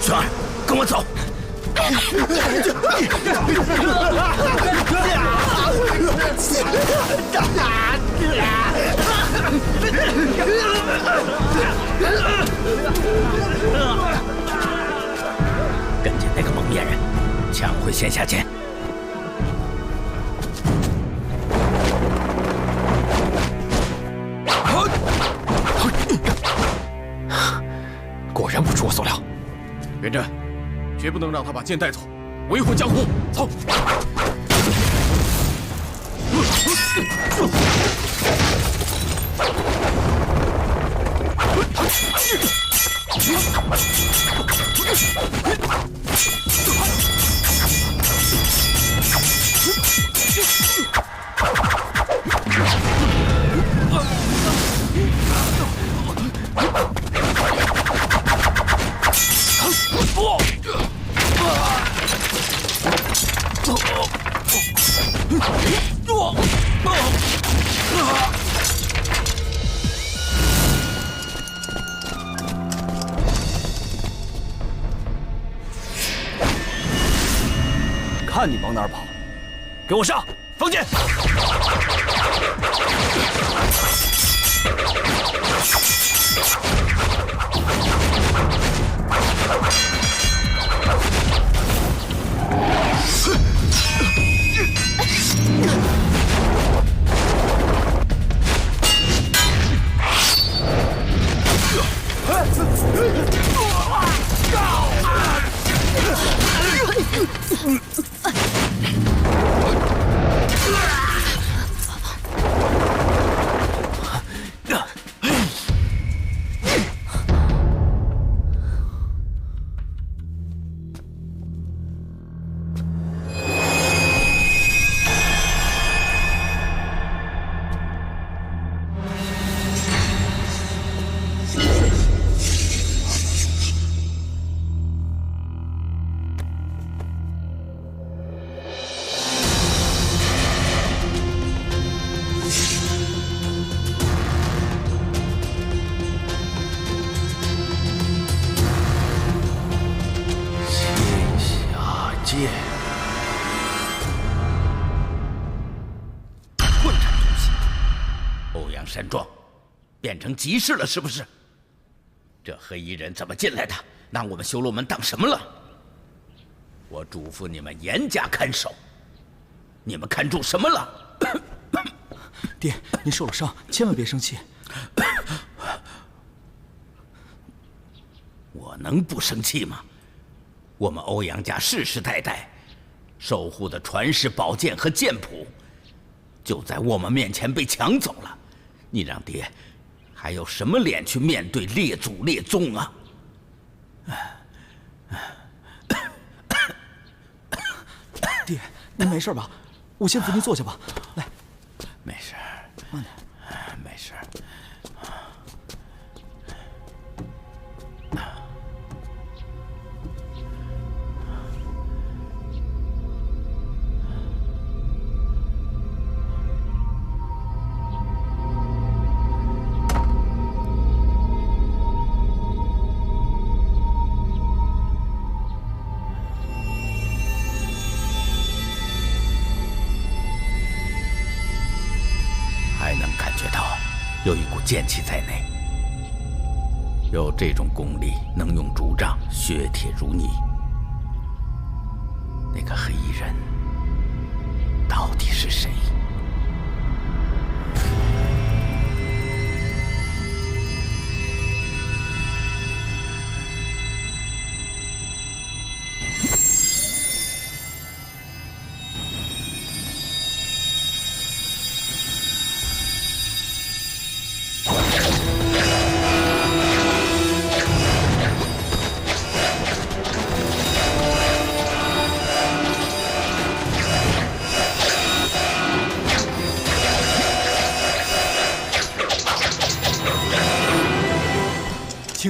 圈儿，跟我走。跟着那个蒙面人，抢回线下剑。果然不出我所料，元贞，绝不能让他把剑带走，维护江湖。走。看你往哪儿跑！给我上，放箭！状，变成集市了，是不是？这黑衣人怎么进来的？拿我们修罗门当什么了？我嘱咐你们严加看守，你们看中什么了？爹，您受了伤，千万别生气。我能不生气吗？我们欧阳家世世代代守护的传世宝剑和剑谱，就在我们面前被抢走了。你让爹还有什么脸去面对列祖列宗啊？爹，您没事吧？我先扶您坐下吧。来，没事，慢点，没事。有一股剑气在内，有这种功力，能用竹杖削铁如泥。那个黑衣人到底是谁？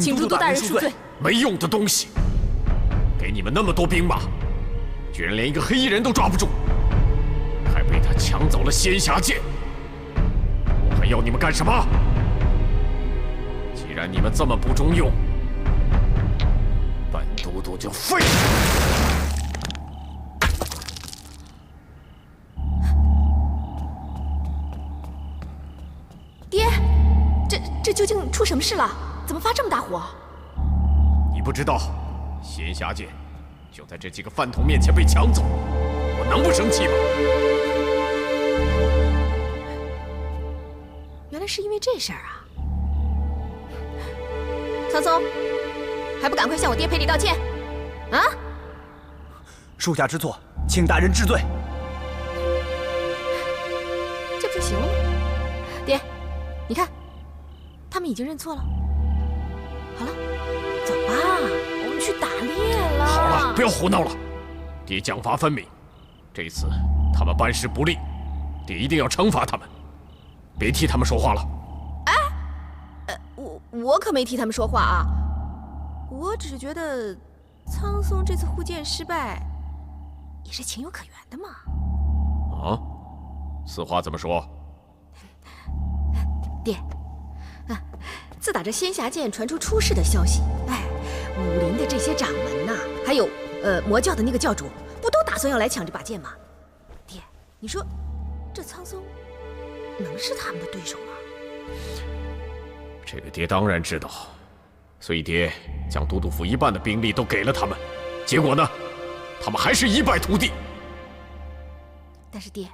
请都督大人恕罪。没用的东西！给你们那么多兵马，居然连一个黑衣人都抓不住，还被他抢走了仙侠剑。我还要你们干什么？既然你们这么不中用，本都督就废了。爹，这究竟出什么事了？怎么发这么大火？你不知道，仙侠剑就在这几个饭桶面前被抢走，我能不生气吗？原来是因为这事儿啊！苍松，还不赶快向我爹赔礼道歉！啊！属下知错，请大人治罪。这不就行了吗？爹，你看，他们已经认错了。好了，走吧，我们去打猎了。好了，不要胡闹了。爹奖罚分明，这次他们办事不力，爹一定要惩罚他们，别替他们说话了。哎，我可没替他们说话啊，我只是觉得苍松这次护剑失败，也是情有可原的嘛。啊？此话怎么说？爹。自打这仙侠剑传出出事的消息，哎，武林的这些掌门呐，还有魔教的那个教主，不都打算要来抢这把剑吗？爹，你说这苍松能是他们的对手吗？这个爹当然知道，所以爹将都督府一半的兵力都给了他们，结果呢，他们还是一败涂地。但是爹，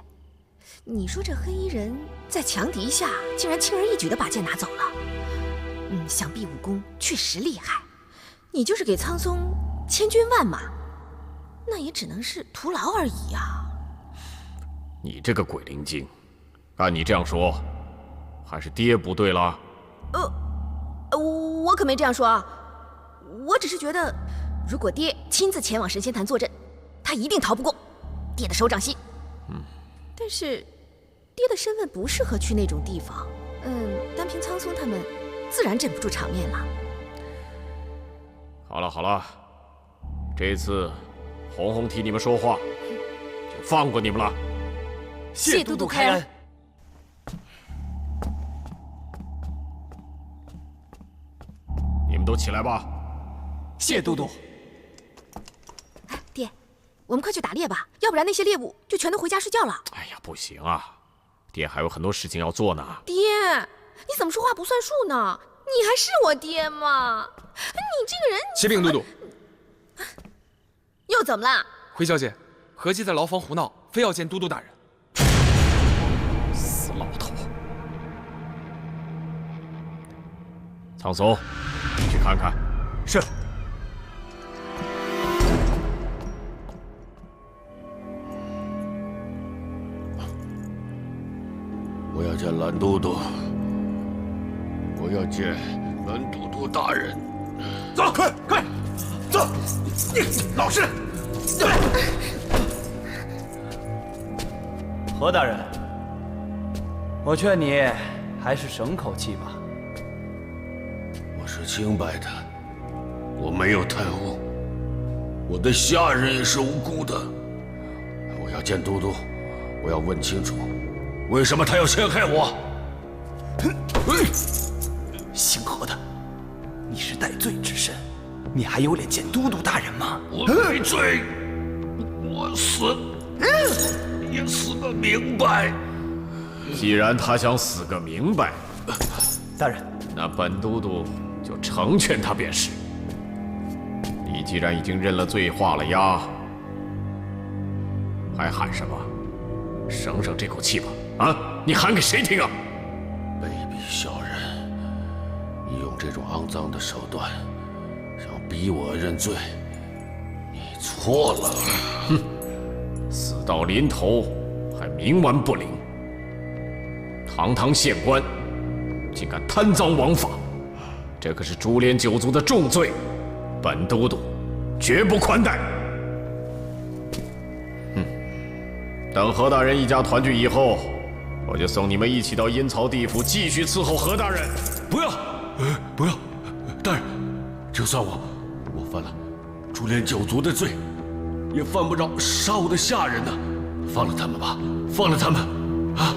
你说这黑衣人在强敌下，竟然轻而易举地把剑拿走了。想必武功确实厉害，你就是给苍松千军万马，那也只能是徒劳而已呀。你这个鬼灵精，按你这样说，还是爹不对了。我可没这样说啊，我只是觉得，如果爹亲自前往神仙坛坐镇，他一定逃不过爹的手掌心。但是爹的身份不适合去那种地方，单凭苍松他们自然镇不住场面了。好了好了，这次红红替你们说话，就放过你们了。谢都督开恩。你们都起来吧。谢都督。爹，我们快去打猎吧，要不然那些猎物就全都回家睡觉了。哎呀，不行啊，爹还有很多事情要做呢。爹，你怎么说话不算数呢？你还是我爹吗？你这个人……启禀都督，又怎么了？回小姐，何姬在牢房胡闹，非要见都督大人。死老头！苍松，你去看看。是。我要见蓝都督，我要见蓝都督大人。走，快走！老实。何大人，我劝你还是省口气吧。我是清白的，我没有贪污，我的下人也是无辜的。我要见都督，我要问清楚，为什么他要陷害我？姓何的，你是戴罪之身，你还有脸见都督大人吗？我没罪，我死也死个明白。既然他想死个明白，大人，那本都督就成全他便是。你既然已经认了罪，画了押，还喊什么？省省这口气吧！啊，你喊给谁听啊？卑鄙小人，你用这种肮脏的手段想逼我认罪，你错了。哼，死到临头还冥顽不灵，堂堂县官竟敢贪赃枉法，这可是株连九族的重罪，本都督绝不宽待。等何大人一家团聚以后，我就送你们一起到阴曹地府继续伺候何大人。不要，不要，大人，就算我犯了株连九族的罪，也犯不着杀我的下人呢。放了他们吧，放了他们啊！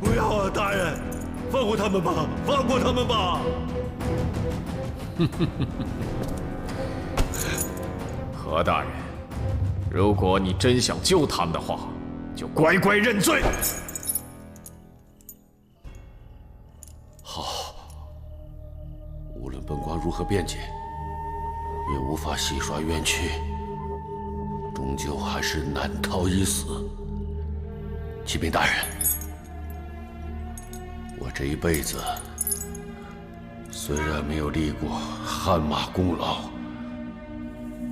不要啊，大人！放过他们吧，放过他们吧！何大人，如果你真想救他们的话，就乖乖认罪。好，无论本官如何辩解，也无法洗刷冤屈，终究还是难逃一死。启禀大人，我这一辈子虽然没有立过汗马功劳，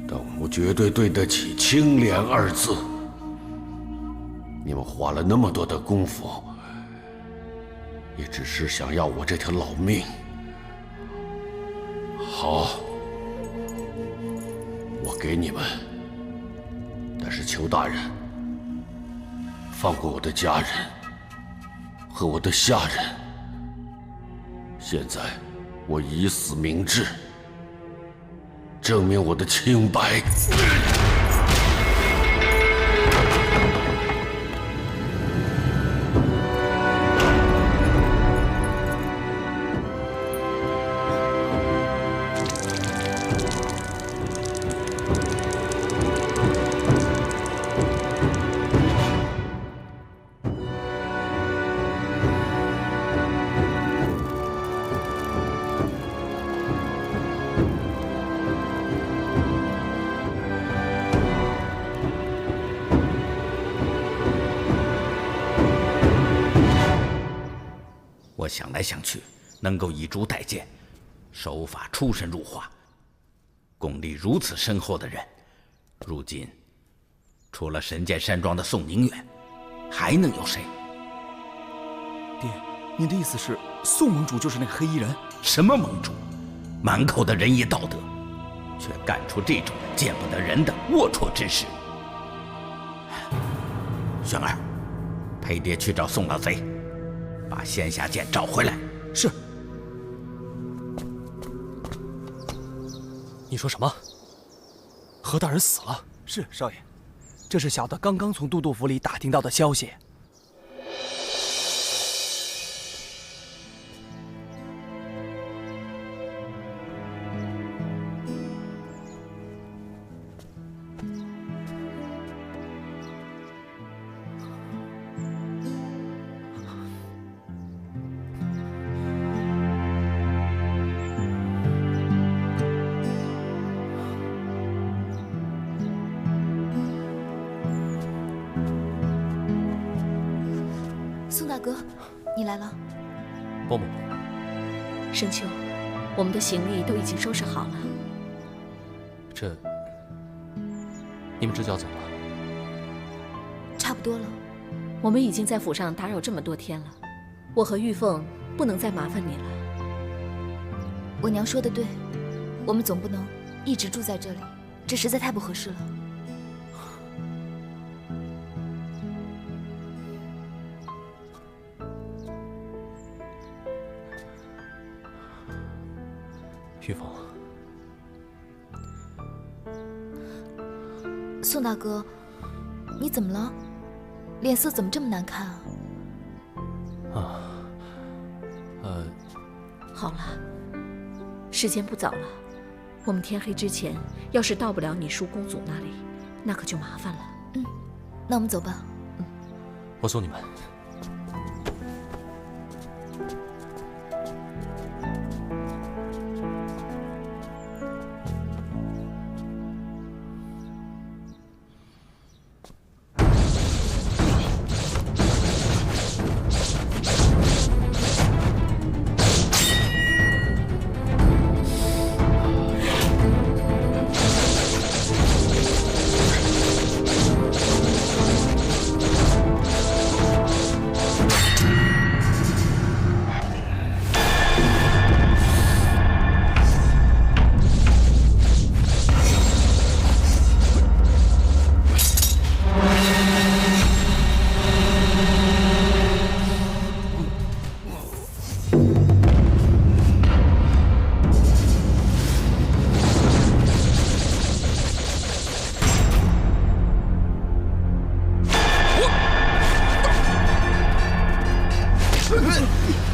但我绝对对得起清廉二字。你们花了那么多的功夫，也只是想要我这条老命。好，我给你们，但是求大人放过我的家人和我的下人。现在我以死明志，证明我的清白。我想来想去，能够以竹代剑，手法出神入化，功力如此深厚的人，如今除了神剑山庄的宋宁远，还能有谁？爹，您的意思是宋盟主就是那个黑衣人？什么盟主？满口的仁义道德，却干出这种见不得人的龌龊之事。玄儿，陪爹去找宋老贼，把仙霞剑找回来。是。你说什么？何大人死了？是少爷，这是小的刚刚从都督府里打听到的消息。大哥，你来了。伯母，深秋，我们的行李都已经收拾好了。这，你们这就要走了？差不多了。我们已经在府上打扰这么多天了，我和玉凤不能再麻烦你了。我娘说的对，我们总不能一直住在这里，这实在太不合适了。玉凤，宋大哥，你怎么了？脸色怎么这么难看啊？好了，时间不早了，我们天黑之前要是到不了你叔公祖那里，那可就麻烦了。那我们走吧。我送你们。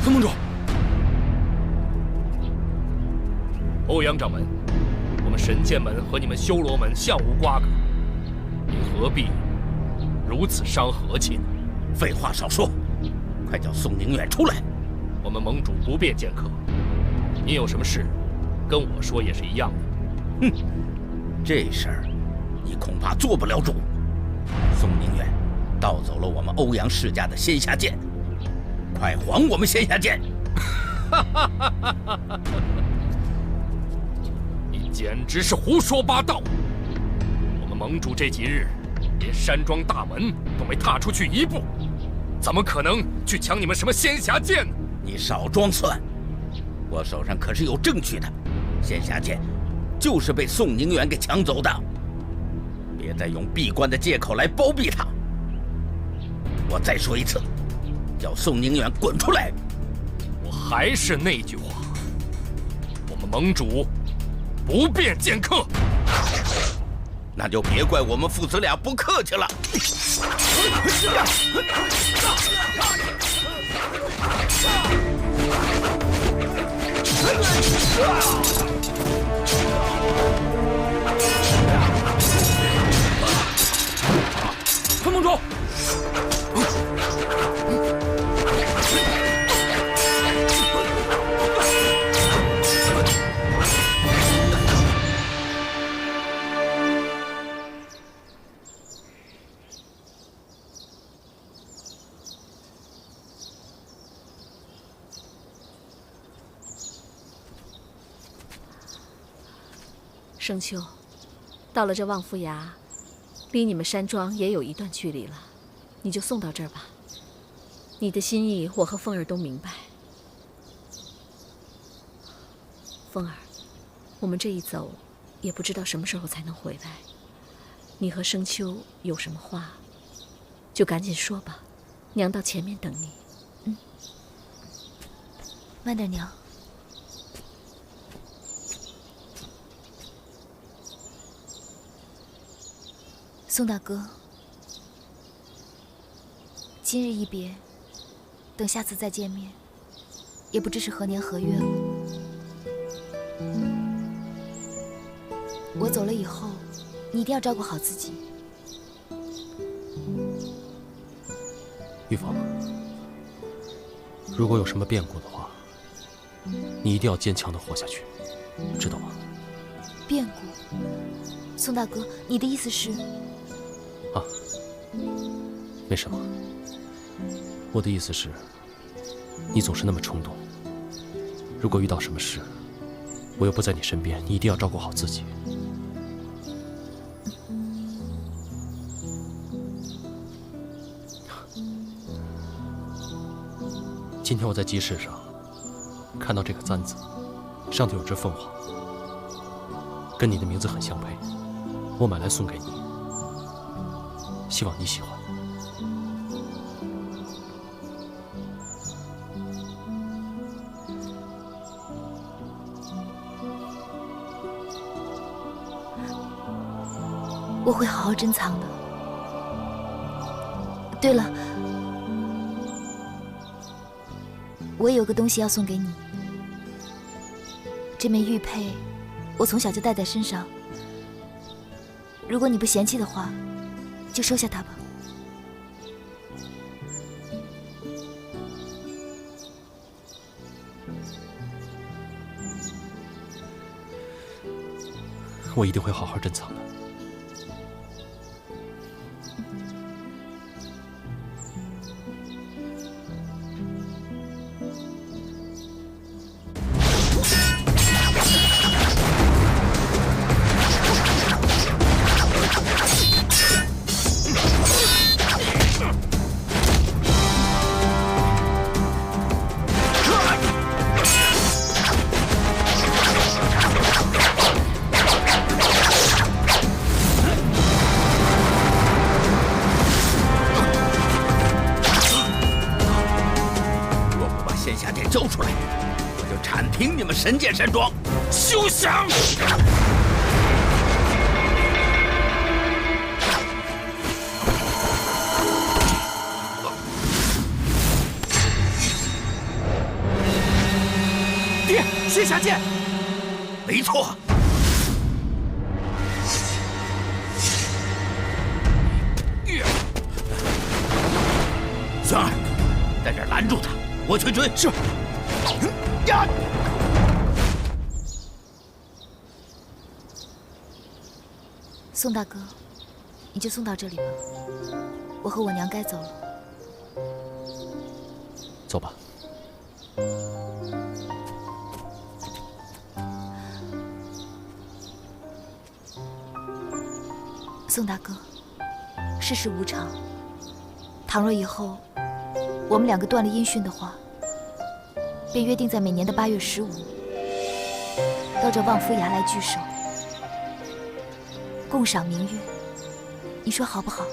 孙盟主，欧阳掌门，我们神剑门和你们修罗门相无瓜葛，你何必如此伤和气呢？废话少说，快叫宋宁远出来！我们盟主不便见客，你有什么事，跟我说也是一样的。哼，这事儿你恐怕做不了主。宋宁远盗走了我们欧阳世家的仙霞剑，快还我们仙霞剑！你简直是胡说八道！我们盟主这几日连山庄大门都没踏出去一步，怎么可能去抢你们什么仙霞剑呢？你少装蒜！我手上可是有证据的，仙霞剑就是被宋宁远给抢走的。别再用闭关的借口来包庇他。我再说一次，叫宋宁远滚出来！我还是那句话，我们盟主不便见客。那就别怪我们父子俩不客气了。孙盟主，盛秋，到了这望夫崖，离你们山庄也有一段距离了，你就送到这儿吧。你的心意，我和凤儿都明白。凤儿，我们这一走，也不知道什么时候才能回来。你和盛秋有什么话，就赶紧说吧，娘到前面等你。慢点，娘。宋大哥，今日一别，等下次再见面，也不知是何年何月了。我走了以后，你一定要照顾好自己。玉凤，如果有什么变故的话，你一定要坚强地活下去，知道吗？变故？宋大哥，你的意思是？啊，没什么，我的意思是，你总是那么冲动。如果遇到什么事，我又不在你身边，你一定要照顾好自己。今天我在集市上看到这个簪子，上头有只凤凰，跟你的名字很相配，我买来送给你，希望你喜欢。我会好好珍藏的。对了，我也有个东西要送给你。这枚玉佩，我从小就戴在身上。如果你不嫌弃的话，就收下它吧。我一定会好好珍藏的。交出来，我就铲平你们神剑山庄！休想！爹，仙侠剑，没错。孙儿，在这儿拦住他，我去追。是。呀！宋大哥，你就送到这里吧，我和我娘该走了。走吧。宋大哥，世事无常，倘若以后我们两个断了音讯的话，便约定在每年的8月15，到这望夫崖来聚首，共赏明月。你说好不好？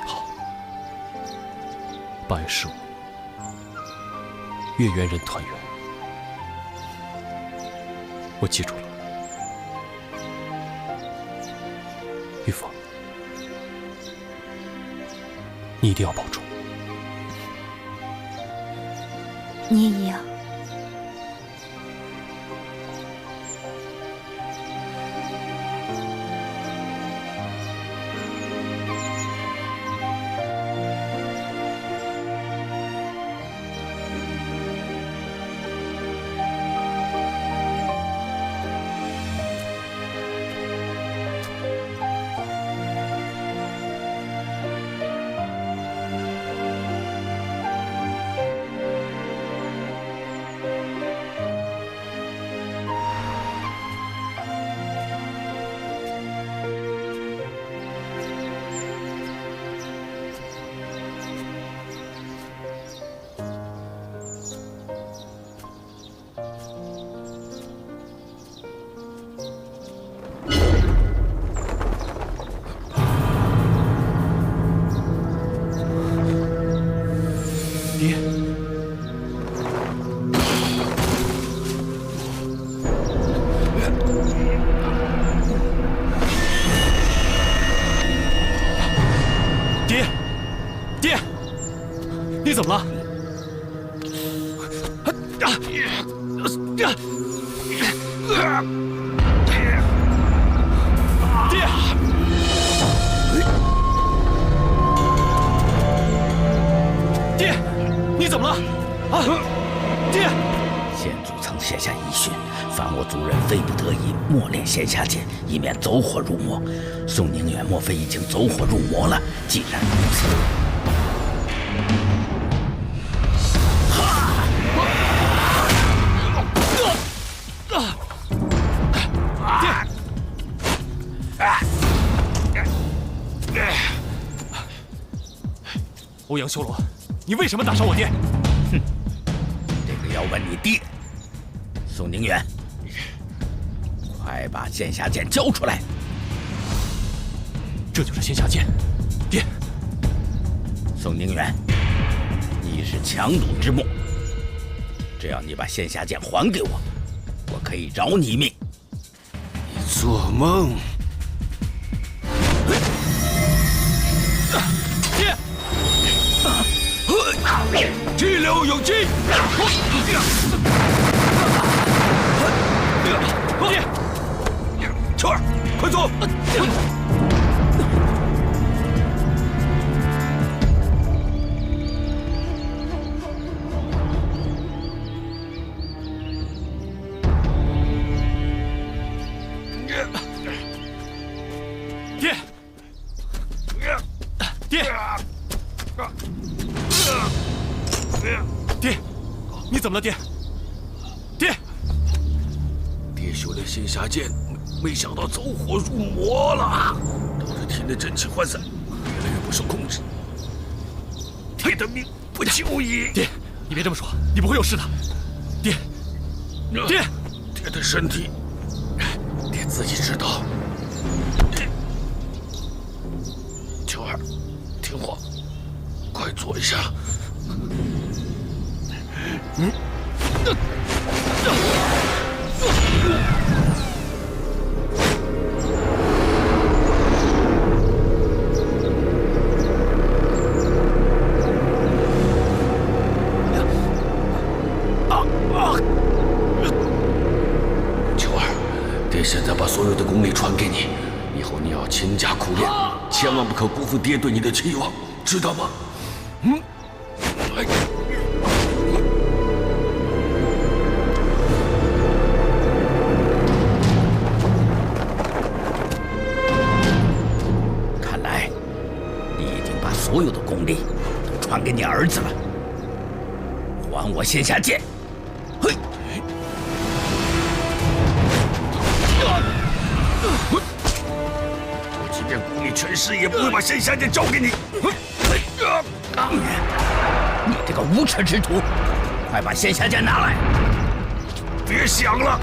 好。8月15，月圆人团圆。我记住了。玉凤，你一定要保重。你也一样。你怎么了？爹！爹！你怎么了？啊！爹！县主曾写下遗训，凡我族人非不得已默练仙侠剑，以免走火入魔。宋宁远莫非已经走火入魔了？既然如此，欧阳修罗，你为什么打伤我爹？哼，这个要问你爹。宋宁远，快把仙侠剑交出来！这就是仙侠剑，爹。宋宁远，你是强弩之末，只要你把仙侠剑还给我，我可以饶你一命。你做梦！爹，激流勇进！爹，秋儿，快走！爹，爹，爹，你怎么了，爹？爹，爹修炼仙侠剑，没想到走火入魔了，导致体内真气涣散，越来越不受控制。爹的命不久矣。爹，你别这么说，你不会有事的。爹，爹，爹的身体，爹自己知道。秋儿，听话，快坐一下。秋儿，爹现在把所有的功力传给你，以后你要勤加苦练，千万不可辜负爹对你的期望，知道吗？看来你已经把所有的功力都传给你儿子了。还我仙侠剑！嘿！我即便功力全失，也不会把仙侠剑交给你。你这个无耻之徒，快把仙侠剑拿来！别想了！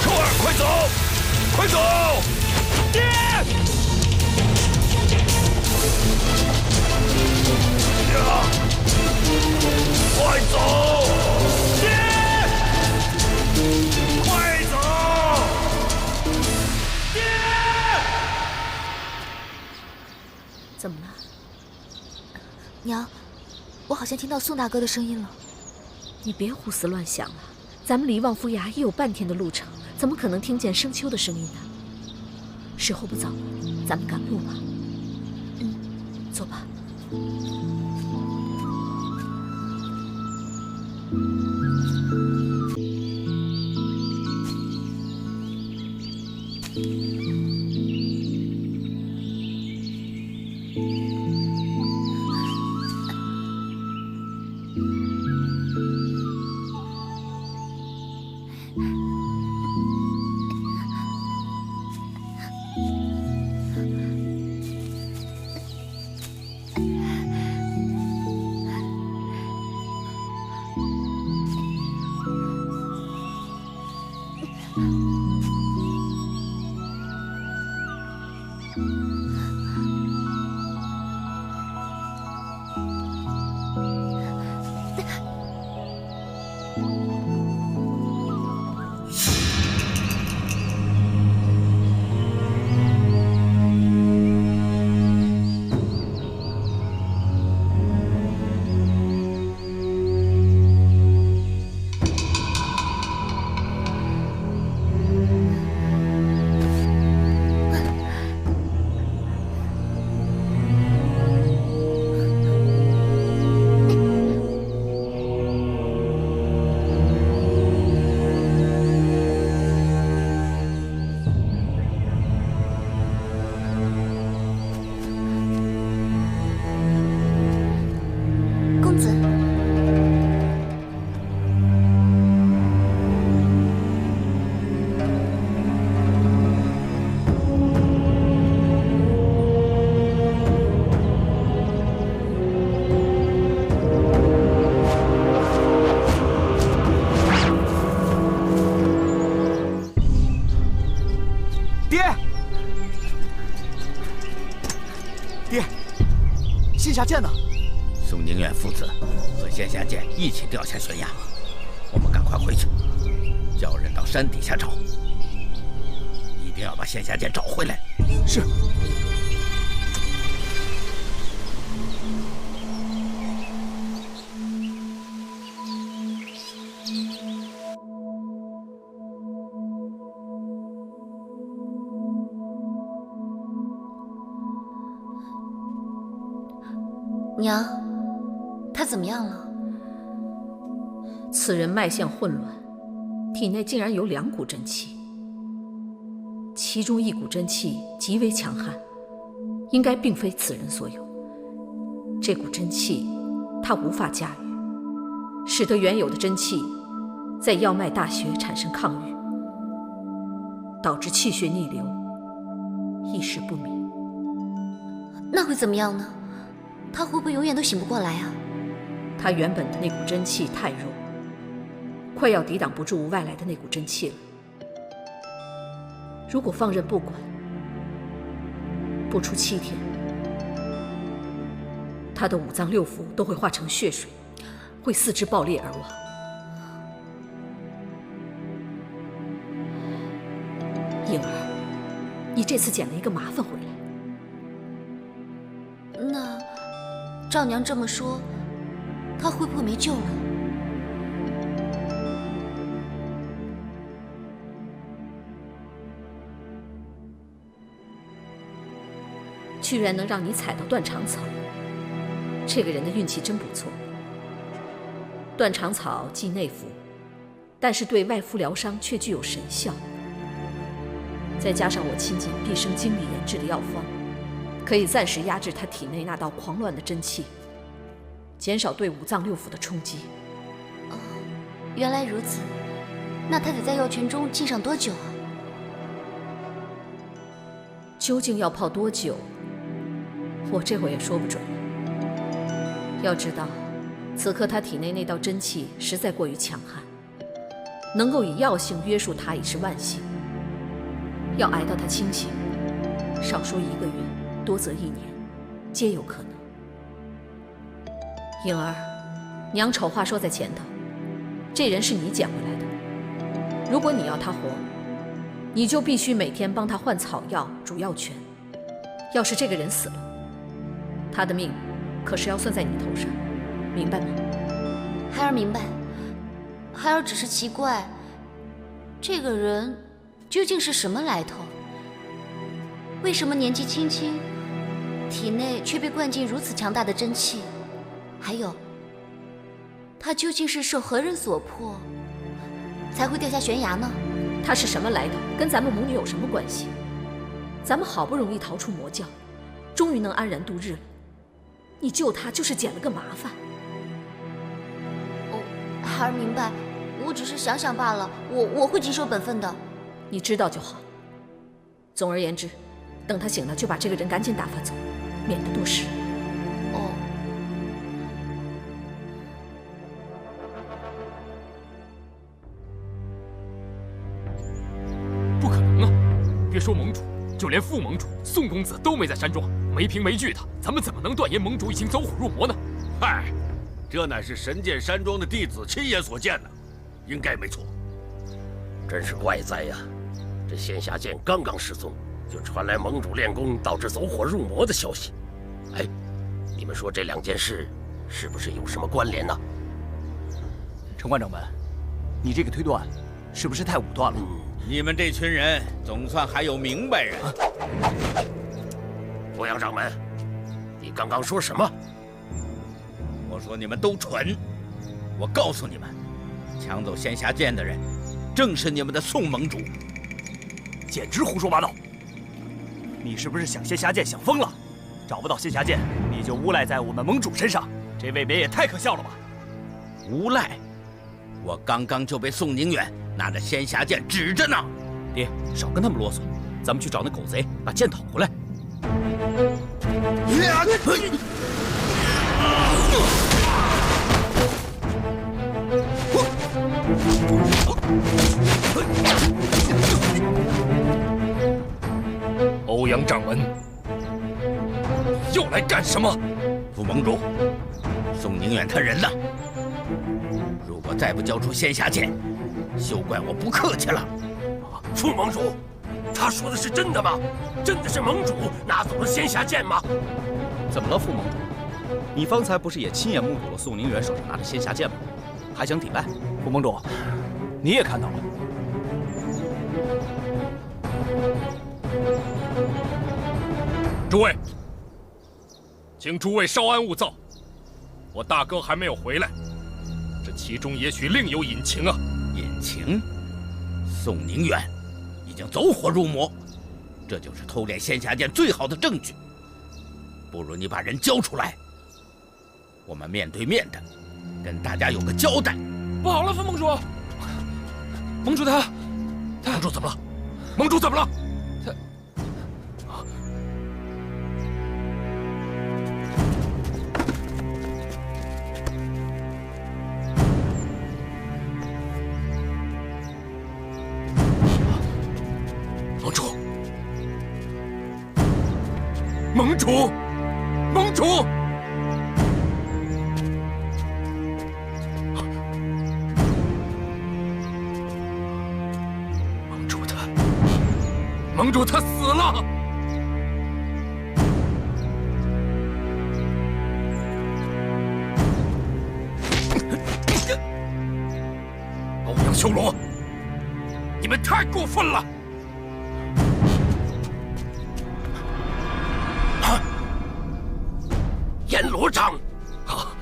秋儿，快走！快走！爹！快走！爹！快走！爹！怎么了？娘，我好像听到宋大哥的声音了。你别胡思乱想了，咱们离望夫崖也有半天的路程，怎么可能听见生秋的声音呢？时候不早了，咱们赶路吧。走吧。下剑呢？宋宁远父子和仙侠剑一起掉下悬崖，我们赶快回去，叫人到山底下找，一定要把仙侠剑找回来。是。娘，他怎么样了？此人脉象混乱，体内竟然有2股真气，其中1股真气极为强悍，应该并非此人所有。这股真气他无法驾驭，使得原有的真气在要脉大穴产生抗御，导致气血逆流，意识不明。那会怎么样呢？他会不会永远都醒不过来啊？他原本的那股真气太弱，快要抵挡不住外来的那股真气了。如果放任不管，不出7天，他的5脏6腑都会化成血水，会四肢爆裂而亡。颖儿，你这次捡了一个麻烦回来。那照娘这么说，他会不会没救了？居然能让你踩到断肠草，这个人的运气真不错。断肠草既内服，但是对外敷疗伤却具有神效。再加上我倾尽毕生精力研制的药方，可以暂时压制他体内那道狂乱的真气，减少对5脏6腑的冲击。哦，原来如此。那他得在药泉中浸上多久啊？究竟要泡多久，我这会也说不准了。要知道，此刻他体内那道真气实在过于强悍，能够以药性约束他已是万幸。要挨到他清醒，少说1个月，多则1年，皆有可能。颖儿，娘丑话说在前头，这人是你捡回来的。如果你要他活，你就必须每天帮他换草药、煮药泉。要是这个人死了，他的命可是要算在你头上，明白吗？孩儿明白。孩儿只是奇怪，这个人究竟是什么来头？为什么年纪轻轻，体内却被灌进如此强大的真气？还有，他究竟是受何人所迫，才会掉下悬崖呢？他是什么来头，跟咱们母女有什么关系？咱们好不容易逃出魔教，终于能安然度日了，你救他就是捡了个麻烦。哦，孩儿明白，我只是想想罢了，我会谨守本分的。你知道就好。总而言之，等他醒了就把这个人赶紧打发走，免得多事。哦。不可能啊！别说盟主，就连副盟主宋公子都没在山庄，没凭没据的，咱们怎么能断言盟主已经走火入魔呢？嗨，这乃是神剑山庄的弟子亲眼所见的，应该没错。真是怪哉呀！这仙侠剑刚刚失踪，就传来盟主练功导致走火入魔的消息。哎，你们说这2件事是不是有什么关联呢？陈关掌门，你这个推断是不是太武断了？你们这群人总算还有明白人。欧阳掌门，你刚刚说什么？我说你们都蠢。我告诉你们，抢走仙侠剑的人，正是你们的宋盟主。简直胡说八道！你是不是想仙侠剑想疯了？找不到仙侠剑，你就诬赖在我们盟主身上，这未免也太可笑了吧！诬赖？我刚刚就被宋宁远拿着仙侠剑指着呢。爹，少跟他们啰嗦，咱们去找那狗贼，把剑讨回来。欧阳掌门，又来干什么？副盟主，宋宁远他人呢？如果再不交出仙侠剑，休怪我不客气了。副盟主，他说的是真的吗？真的是盟主拿走了仙侠剑吗？怎么了，副盟主？你方才不是也亲眼目睹了宋宁远手上拿着仙侠剑吗？还想抵赖？副盟主，你也看到了。诸位，请诸位稍安勿躁，我大哥还没有回来，这其中也许另有隐情啊！隐情？宋宁远已经走火入魔，这就是偷练仙侠剑最好的证据。不如你把人交出来，我们面对面的跟大家有个交代。不好了，副盟主，盟主他盟主怎么了？盟主怎么了？盟主，盟主，盟主他死了。欧阳修罗，你们太过分了！阎罗掌！啊！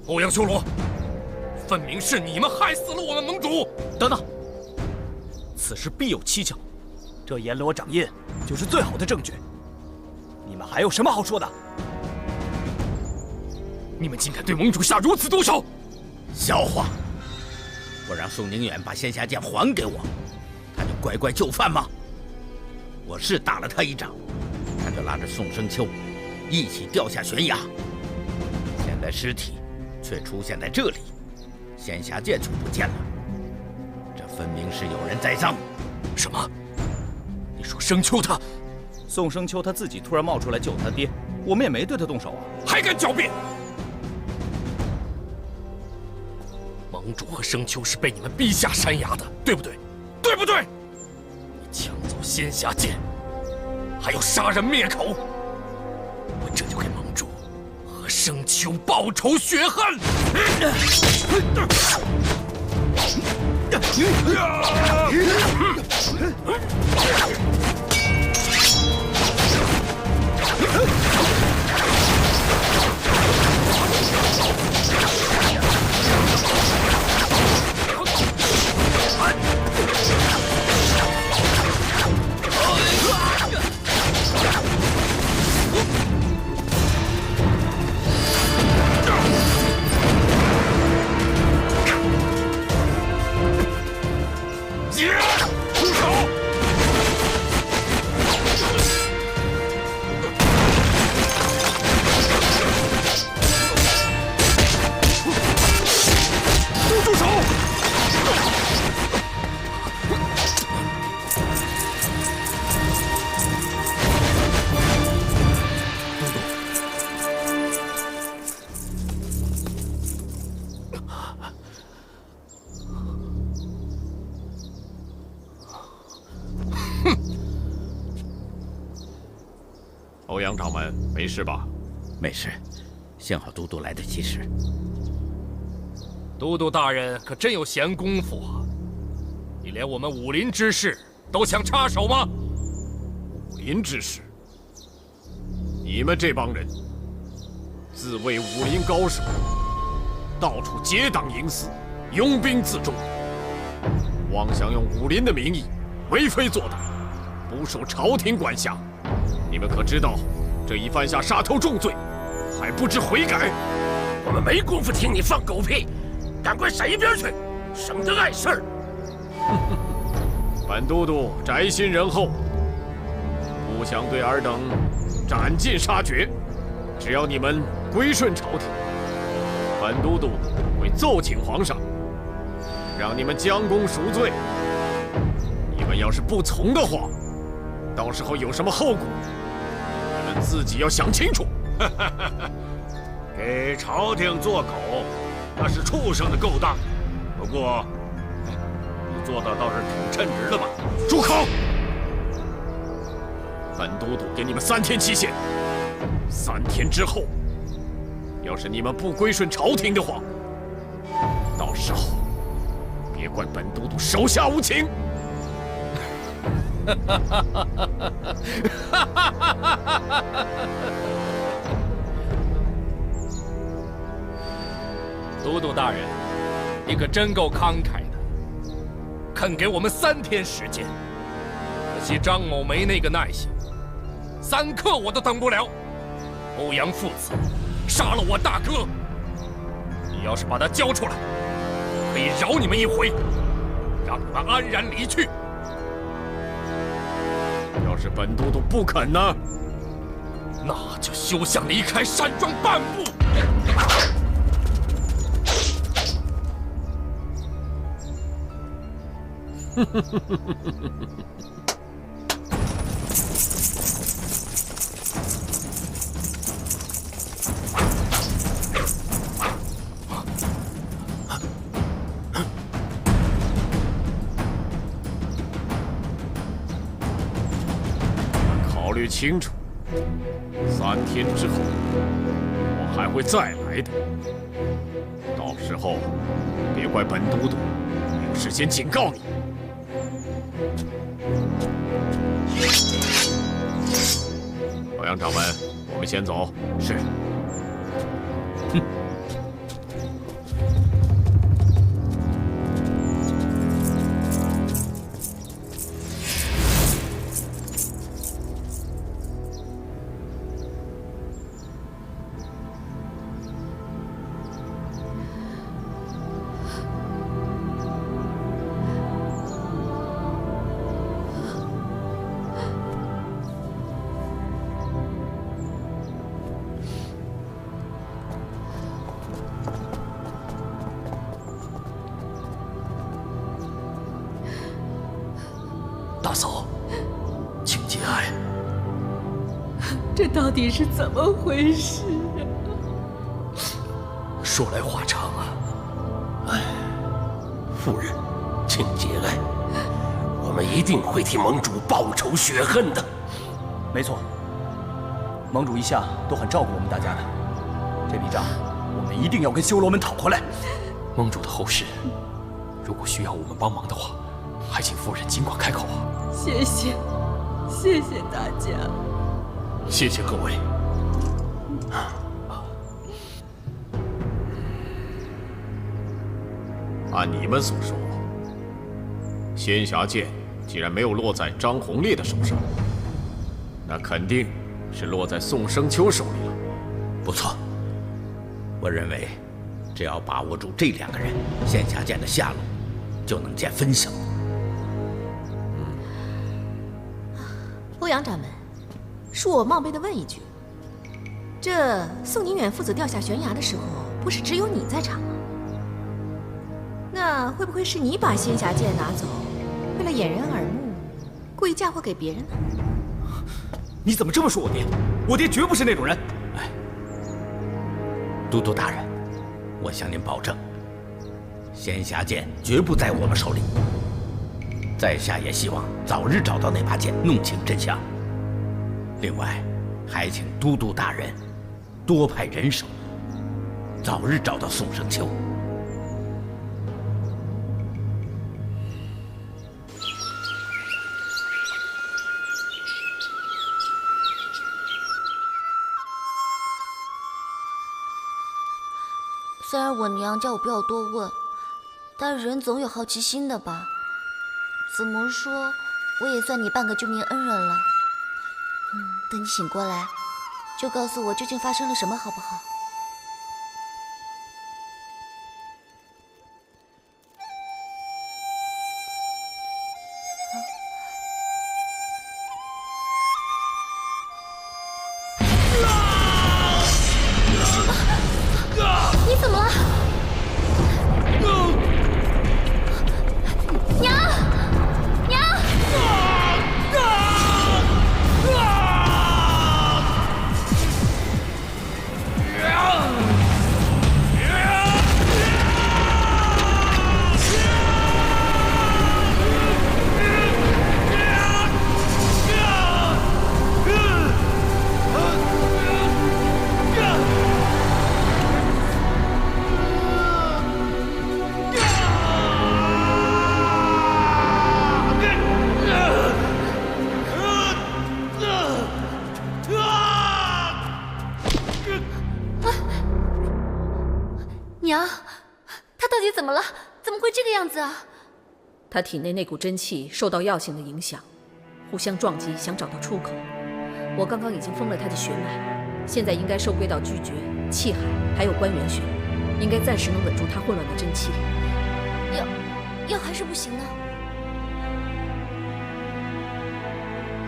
欧阳修罗，分明是你们害死了我们盟主！等等，此事必有蹊跷。这阎罗掌印就是最好的证据。你们还有什么好说的？你们竟敢对盟主下如此毒手！笑话！我让宋宁远把仙侠剑还给我，他就乖乖就范吗？我是打了他一掌，他就拉着宋生秋一起掉下悬崖。现在尸体却出现在这里，仙侠剑却不见了，这分明是有人栽赃。什么？你说生秋他？宋生秋他自己突然冒出来救他爹，我们也没对他动手啊！还敢狡辩！盟主和生秋是被你们逼下山崖的，对不对？对不对？你抢走仙侠剑，还要杀人灭口，我这就给盟主和生秋报仇雪恨！欧阳掌门，没事吧？没事，幸好都督来得及时。都督大人可真有闲工夫啊！你连我们武林之事都想插手吗？武林之事？你们这帮人自谓武林高手，到处结党营私，拥兵自重，妄想用武林的名义为非作歹，不受朝廷管辖。你们可知道，这一犯下杀头重罪，还不知悔改？我们没工夫听你放狗屁，赶快闪一边去，省得碍事儿。本都督宅心仁厚，不想对尔等斩尽杀绝。只要你们归顺朝廷，本都督会奏请皇上，让你们将功赎罪。你们要是不从的话，到时候有什么后果，你们自己要想清楚。给朝廷做狗，那是畜生的勾当。不过，你做的倒是挺称职的嘛。住口！本都督给你们3天期限，3天之后，要是你们不归顺朝廷的话，到时候别怪本都督手下无情。都督大人，你可真够慷慨的，肯给我们3天时间。可惜张某没那个耐性，3刻我都等不了。欧阳父子杀了我大哥，你要是把他交出来，可以饶你们一回，让你们安然离去。要是本都督不肯呢？那就休想离开山庄半步。考虑清楚，3天之后我还会再来的。到时候别怪本都督没有事先警告你。欧阳掌门，我们先走。是。哼。大嫂，请节哀。这到底是怎么回事啊？说来话长啊。哎，夫人，请节哀，我们一定会替盟主报仇雪恨的。没错，盟主一向都很照顾我们大家的，这笔账我们一定要跟修罗门讨回来。盟主的后事，如果需要我们帮忙的话，还请夫人尽管开口啊。谢谢，谢谢大家，谢谢各位。按你们所说，仙侠剑既然没有落在张宏烈的手上，那肯定是落在宋生秋手里了。不错，我认为只要把握住这2个人，仙侠剑的下落就能见分晓。欧阳掌门，恕我冒昧的问一句，这宋宁远父子掉下悬崖的时候，不是只有你在场吗？那会不会是你把仙侠剑拿走，为了掩人耳目，故意嫁祸给别人呢？你怎么这么说我爹？我爹绝不是那种人。哎，都督大人，我向您保证，仙侠剑绝不在我们手里。在下也希望早日找到那把剑，弄清真相。另外，还请都督大人多派人手，早日找到宋生秋。虽然我娘叫我不要多问，但人总有好奇心的吧。怎么说，我也算你半个救命恩人了。等你醒过来，就告诉我究竟发生了什么，好不好？你怎么了？娘，娘！娘，他到底怎么了？怎么会这个样子啊？他体内那股真气受到药性的影响，互相撞击，想找到出口。我刚刚已经封了他的血脉，现在应该收归到巨厥、气海还有关元穴，应该暂时能稳住他混乱的真气。要还是不行呢？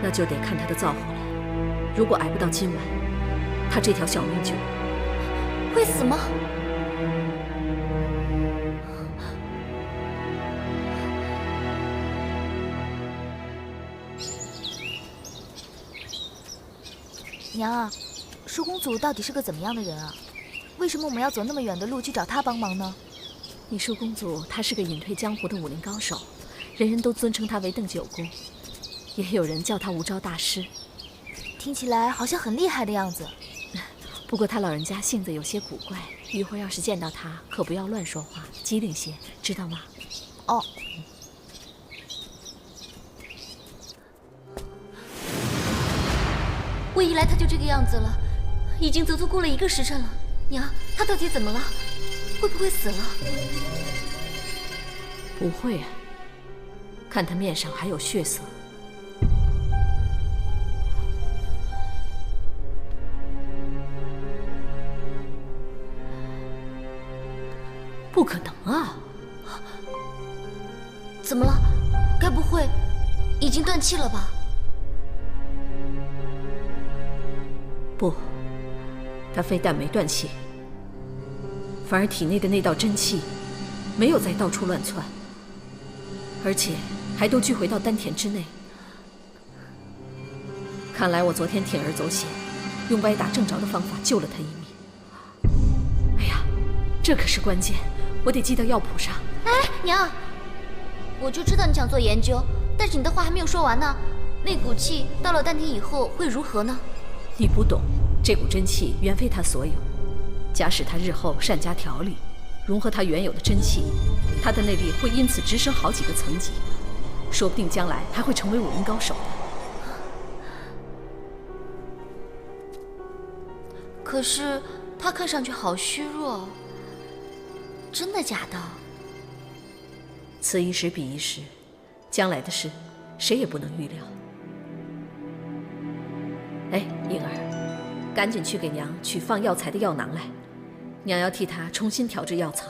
那就得看他的造化了。如果挨不到今晚，他这条小命就会死吗？娘啊，舒公祖到底是个怎么样的人啊？为什么我们要走那么远的路去找他帮忙呢？你舒公祖他是个隐退江湖的武林高手，人人都尊称他为邓九公，也有人叫他无招大师。听起来好像很厉害的样子。不过他老人家性子有些古怪，一会儿要是见到他，可不要乱说话，机灵些，知道吗？哦。我一来他就这个样子了，已经足足过了1个时辰了。娘，他到底怎么了？会不会死了？不会啊，看他面上还有血色。不可能啊！怎么了？该不会已经断气了吧？不，他非但没断气，反而体内的那道真气没有再到处乱窜，而且还都聚回到丹田之内。看来我昨天铤而走险，用歪打正着的方法救了他一命。哎呀，这可是关键，我得记到药谱上。哎，娘，我就知道你想做研究，但是你的话还没有说完呢。那股气到了丹田以后会如何呢？你不懂，这股真气原非他所有。假使他日后善加调理，融合他原有的真气，他的内力会因此直升好几个层级，说不定将来还会成为武林高手的。可是他看上去好虚弱，真的假的？此一时彼一时，将来的事谁也不能预料。哎，颖儿，赶紧去给娘取放药材的药囊来，娘要替她重新调制药草。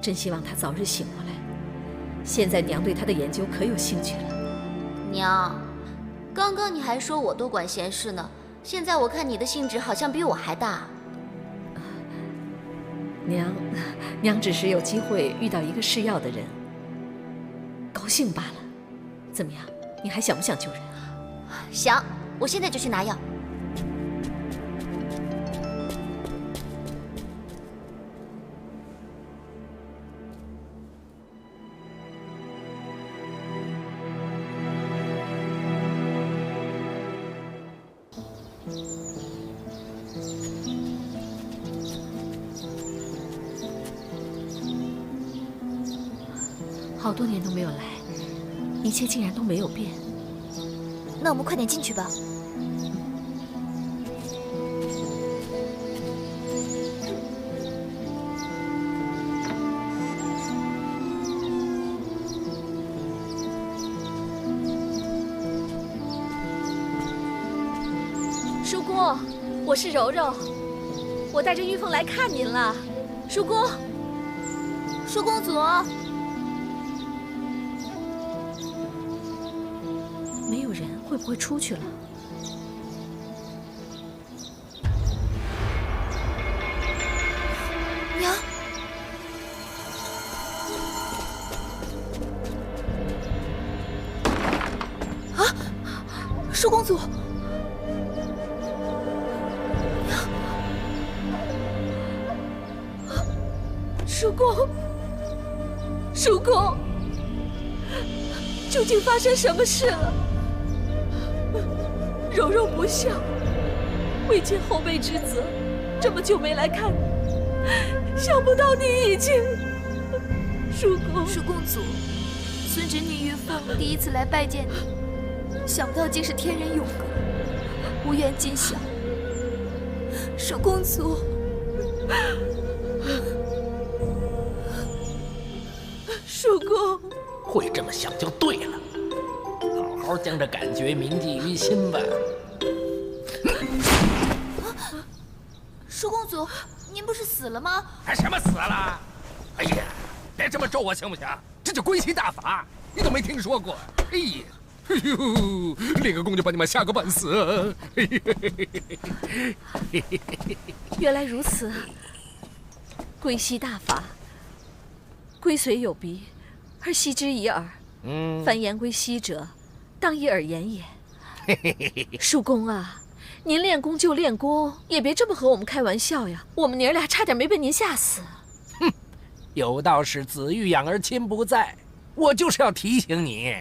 真希望她早日醒过来。现在娘对她的研究可有兴趣了。娘，刚刚你还说我多管闲事呢，现在我看你的兴致好像比我还大。娘只是有机会遇到一个试药的人，高兴罢了。怎么样，你还想不想救人？想，我现在就去拿药。好多年都没有来，一切竟然都没有变。那我们快点进去吧。叔公，我是柔柔，我带着玉凤来看您了。叔公，舒公祖。没有人，会不会出去了？娘，啊，舒公祖，娘，叔公，叔公，究竟发生什么事了？柔柔不孝，为尽后辈之责，这么久没来看你，想不到你已经……叔公，舒公祖，孙侄女玉凤第一次来拜见你，想不到竟是天人永隔，无缘尽孝。舒公祖，叔公，会这么想就对了，好好将这感觉铭记于心吧。舒公主，您不是死了吗？还什么死了？哎呀，别这么咒我行不行？这叫归西大法，你都没听说过？哎呀，哎呦，练个功就把你们吓个半死。原来如此啊！归西大法，归随有鼻，而息之以耳。凡言归西者，当以耳言也。叔公啊，您练功就练功，也别这么和我们开玩笑呀！我们娘俩差点没被您吓死。哼，有道是子欲养而亲不在，我就是要提醒你，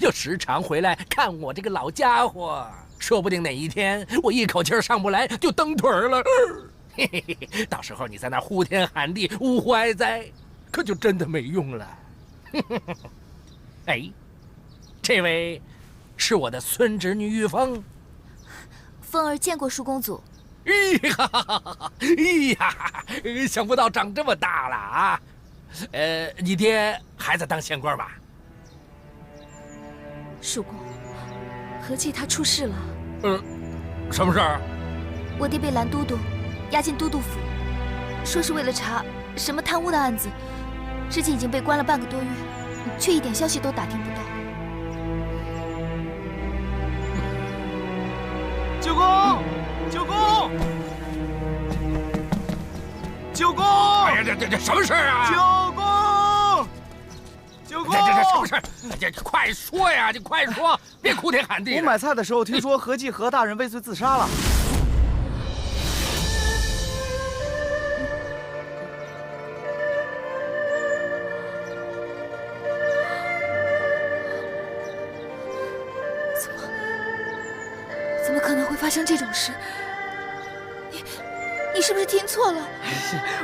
要时常回来看我这个老家伙，说不定哪一天我一口气上不来就蹬腿了。嘿嘿嘿，到时候你在那呼天喊地、呜呼哀哉，可就真的没用了。哎，这位是我的孙侄女玉凤。凤儿见过舒公主。想不到长这么大了啊！你爹还在当县官吧？叔公，何计他出事了？什么事儿？我爹被蓝都督押进都督府，说是为了查什么贪污的案子，至今已经被关了半个多月，却一点消息都打听不到。舅公，舅公，舅公！哎呀，这什么事儿啊？舅公，舅公，这什么事儿？你快说呀！你快说，别哭天喊地。我买菜的时候听说何计何大人畏罪自杀了。怎么可能会发生这种事？你是不是听错了？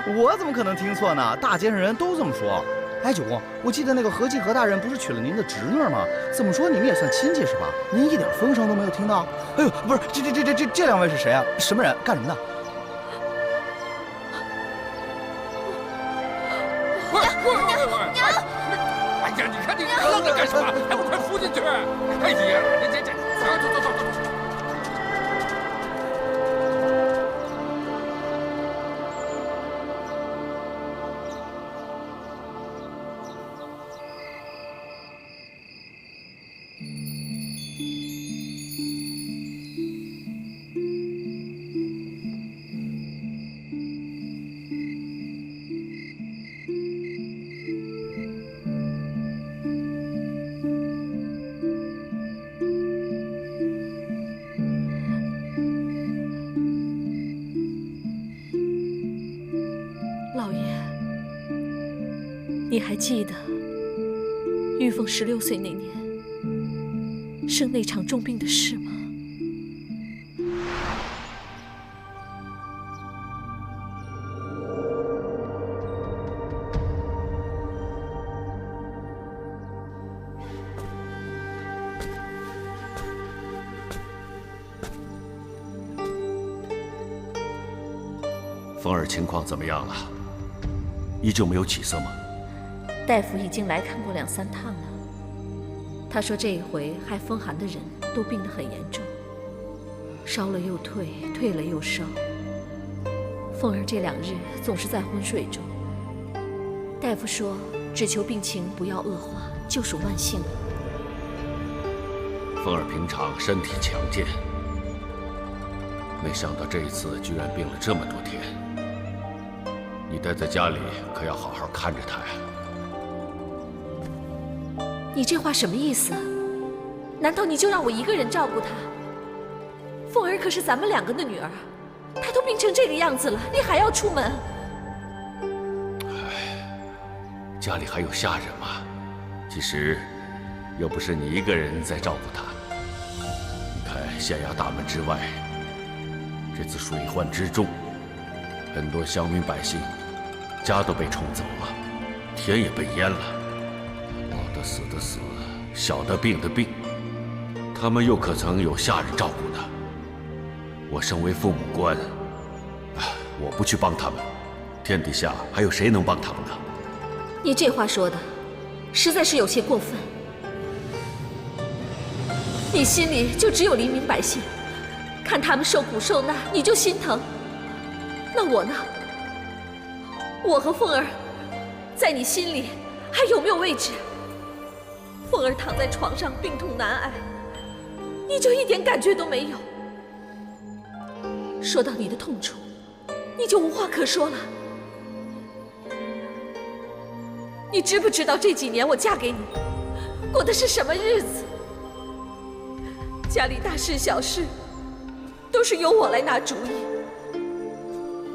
我怎么可能听错呢？大街上人都这么说。哎，九公，我记得那个何计何大人不是娶了您的侄女吗？怎么说你们也算亲戚是吧？您一点风声都没有听到？哎呦，不是，这两位是谁啊？什么人？干什么的？娘！哎呀，你看你愣着干什么？还不快扶进去！哎呀，这，走。老爷，你还记得玉凤16岁那年生那场重病的事吗？凤儿情况怎么样了？依旧没有起色吗？大夫已经来看过2、3趟了。他说这一回害风寒的人都病得很严重，烧了又退，退了又烧。凤儿这2日总是在昏睡中。大夫说，只求病情不要恶化，就属万幸了。凤儿平常身体强健，没想到这一次居然病了这么多天。你待在家里可要好好看着她呀。你这话什么意思？难道你就让我一个人照顾她？凤儿可是咱们2个的女儿，她都病成这个样子了，你还要出门？家里还有下人嘛。其实，又不是你一个人在照顾她。你看县衙大门之外，这次水患之重，很多乡民百姓家都被冲走了，田也被淹了，老的死的死，小的病的病，他们又可曾有下人照顾呢？我身为父母官，我不去帮他们，天底下还有谁能帮他们呢？你这话说的，实在是有些过分。你心里就只有黎民百姓，看他们受苦受难，你就心疼。那我呢？我和凤儿，在你心里还有没有位置？凤儿躺在床上病痛难挨，你就一点感觉都没有。说到你的痛处，你就无话可说了。你知不知道这几年我嫁给你，过的是什么日子？家里大事小事，都是由我来拿主意。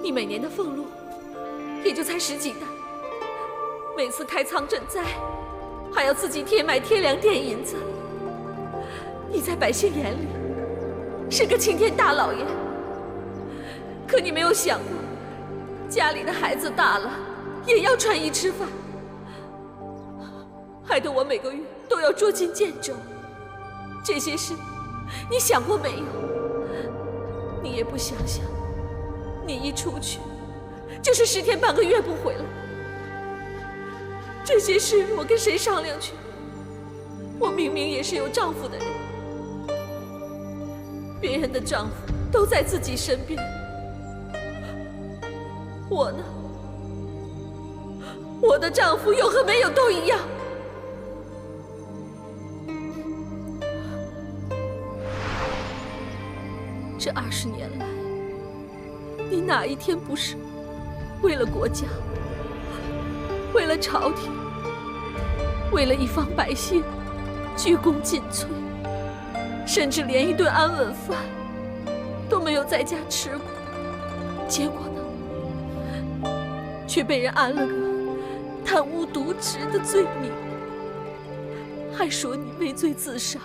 你每年的俸禄，也就才10几担，每次开仓赈灾，还要自己贴买贴粮垫银子。你在百姓眼里是个青天大老爷，可你没有想过，家里的孩子大了也要穿衣吃饭，害得我每个月都要捉襟见肘。这些事你想过没有？你也不想想，你一出去就是10天半个月不回来。这些事我跟谁商量去？我明明也是有丈夫的人，别人的丈夫都在自己身边，我呢？我的丈夫有和没有都一样。这20年来，你哪一天不是为了国家，为了朝廷，为了一方百姓鞠躬尽瘁，甚至连一顿安稳饭都没有在家吃过？结果呢，却被人安了个贪污渎职的罪名，还说你畏罪自杀。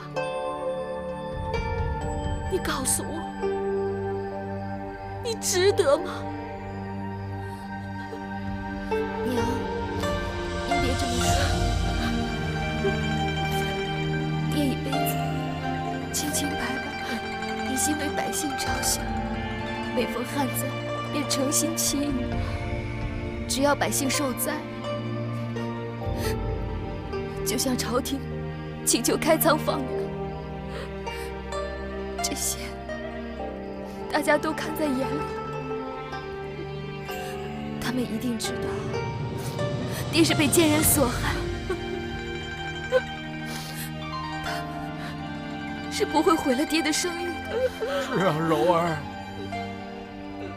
你告诉我，你值得吗？娘，您别这么说。爹一辈子清清白白，一心为百姓着想，每逢旱灾便诚心祈雨，只要百姓受灾，就向朝廷请求开仓放粮。这些大家都看在眼里，他们一定知道爹是被奸人所害，他们是不会毁了爹的声誉的。是啊，柔儿，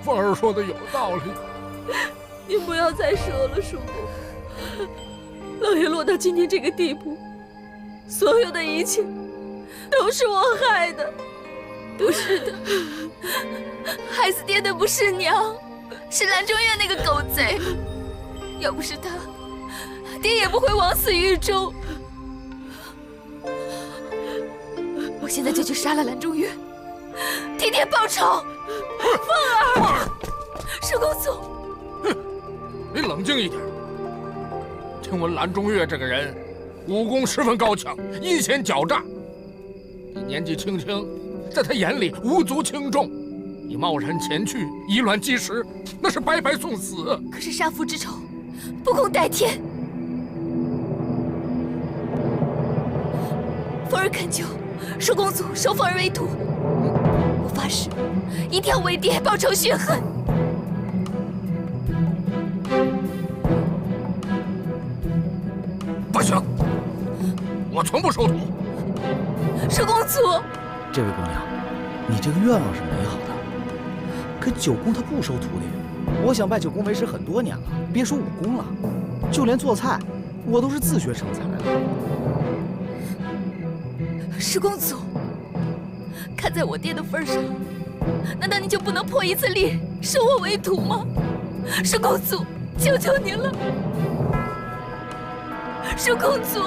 凤儿说的有道理。您不要再说了，叔公。老爷落到今天这个地步，所有的一切都是我害的。不是的，害死爹的不是娘，是蓝中月那个狗贼。要不是他，爹也不会枉死狱中。我现在就去杀了蓝中月，替爹报仇。凤儿，叔公祖，哼，你冷静一点。听闻蓝中月这个人武功十分高强，阴险狡诈，你年纪轻轻，在他眼里无足轻重，你贸然前去以卵击石，那是白白送死。可是杀父之仇，不共戴天。凤儿恳求叔公祖收凤儿为徒，我发誓一定要为爹报仇雪恨。不行，我从不收徒。叔公祖，这位姑娘，你这个愿望是美好的，可九公他不收徒弟。我想拜九公为师很多年了，别说武功了，就连做菜，我都是自学成才的。叔公祖，看在我爹的份上，难道你就不能破一次例，收我为徒吗？叔公祖，求求您了，叔公祖。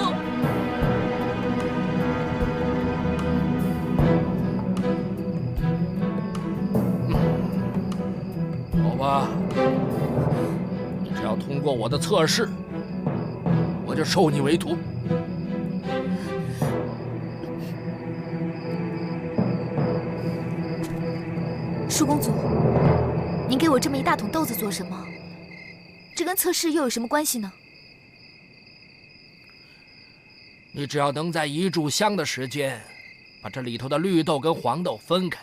好吧，你只要通过我的测试，我就收你为徒。叔公祖，您给我这么一大桶豆子做什么？这跟测试又有什么关系呢？你只要能在1炷香的时间，把这里头的绿豆跟黄豆分开，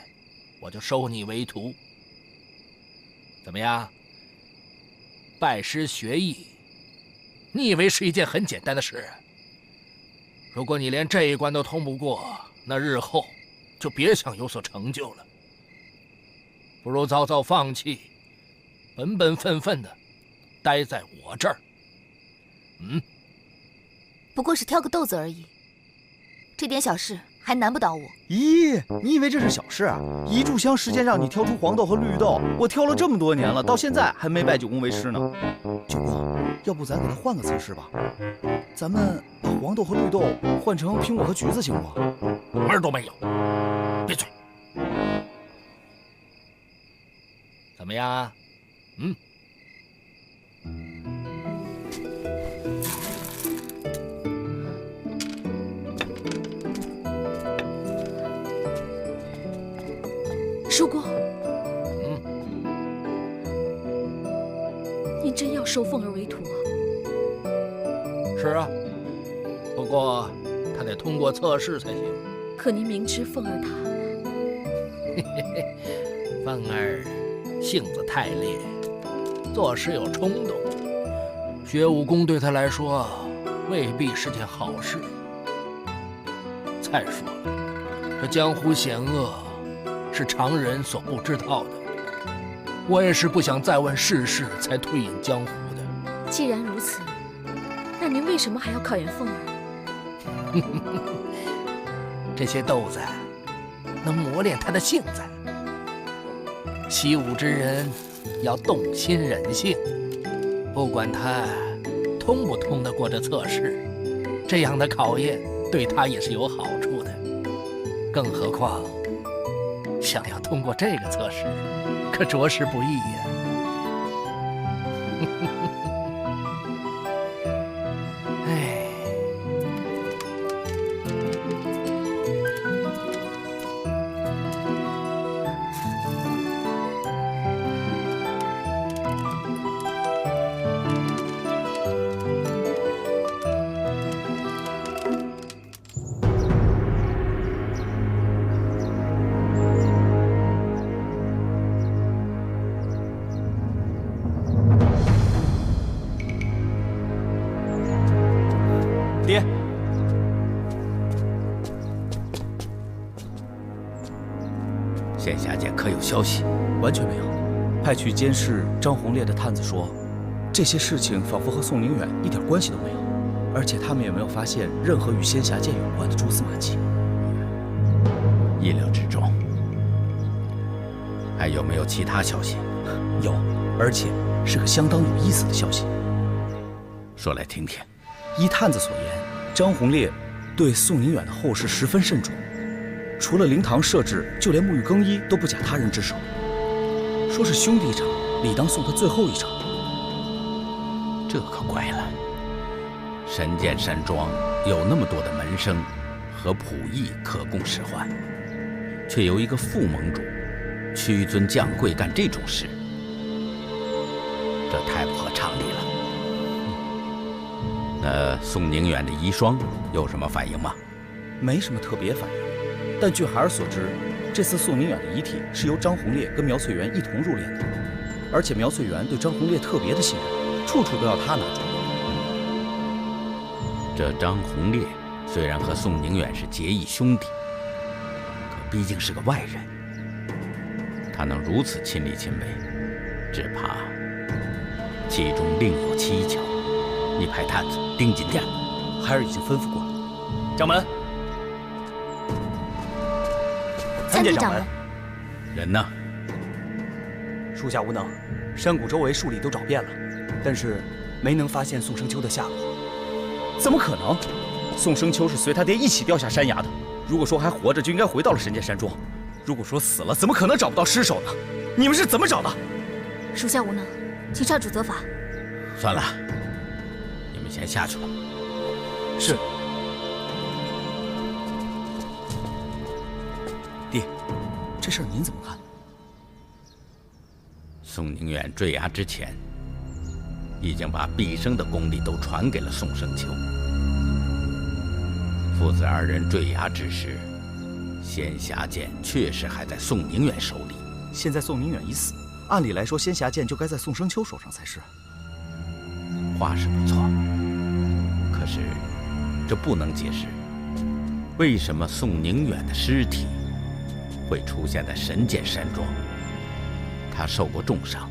我就收你为徒。怎么样？拜师学艺，你以为是一件很简单的事？如果你连这一关都通不过，那日后就别想有所成就了。不如早早放弃，本本分分的待在我这儿。不过是挑个豆子而已，这点小事还难不倒我。咦，你以为这是小事啊？1炷香时间让你挑出黄豆和绿豆，我挑了这么多年了，到现在还没拜九公为师呢。九公，要不咱给他换个测试吧？咱们把黄豆和绿豆换成苹果和橘子，行不？门儿都没有！闭嘴！怎么样啊？叔公，你真要收凤儿为徒啊？是啊，不过他得通过测试才行。可您明知凤儿她……凤儿性子太烈，做事有冲动，学武功对他来说未必是件好事。再说了，这江湖险恶是常人所不知道的，我也是不想再问世事才退隐江湖的。既然如此，那您为什么还要考验凤儿？这些豆子能磨练他的性子。习武之人要动心忍性，不管他通不通得过这测试，这样的考验对他也是有好处的。更何况想要通过这个测试，可着实不易呀。哎，爹，仙侠剑可有消息？完全没有。派去监视张宏烈的探子说，这些事情仿佛和宋宁远一点关系都没有，而且他们也没有发现任何与仙侠剑有关的蛛丝马迹。意料之中。还有没有其他消息？有，而且是个相当有意思的消息。说来听听。依探子所言，张宏烈对宋宁远的后事十分慎重，除了灵堂设置，就连沐浴更衣都不假他人之手。说是兄弟一场，理当送他最后一程。这可怪了，神剑山庄有那么多的门生和仆役可供使唤，却由一个副盟主屈尊降贵干这种事，这太不合常理了。那宋宁远的遗孀有什么反应吗？没什么特别反应，但据孩儿所知，这次宋宁远的遗体是由张宏烈跟苗翠园一同入殓的，而且苗翠园对张宏烈特别的信任，处处都要他拿主意。这张宏烈虽然和宋宁远是结义兄弟，可毕竟是个外人，他能如此亲力亲为，只怕其中另有蹊跷。你派探子盯紧点。孩儿已经吩咐过了。掌门，参见掌门。人呢？属下无能，山谷周围数里都找遍了，但是没能发现宋生秋的下落。怎么可能？宋生秋是随他爹一起掉下山崖的。如果说还活着，就应该回到了神剑山庄；如果说死了，怎么可能找不到尸首呢？你们是怎么找的？属下无能，请上主责罚。算了，你们先下去吧。是。爹，这事儿您怎么看？宋宁远坠崖之前，已经把毕生的功力都传给了宋生秋。父子二人坠崖之时，仙霞剑确实还在宋宁远手里。现在宋宁远已死，按理来说仙霞剑就该在宋生秋手上才是。话是不错，可是这不能解释为什么宋宁远的尸体会出现在神剑山庄。他受过重伤，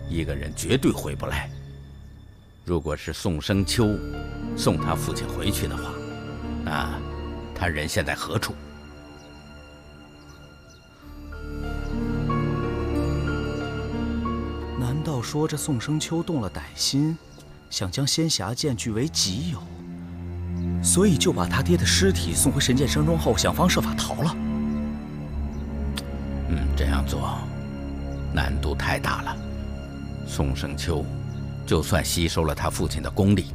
一个人绝对回不来。如果是宋生秋送他父亲回去的话，那他人现在何处？难道说这宋生秋动了歹心，想将仙霞剑据为己有，所以就把他爹的尸体送回神剑山庄后，想方设法逃了？这样做难度太大了。宋生秋就算吸收了他父亲的功力，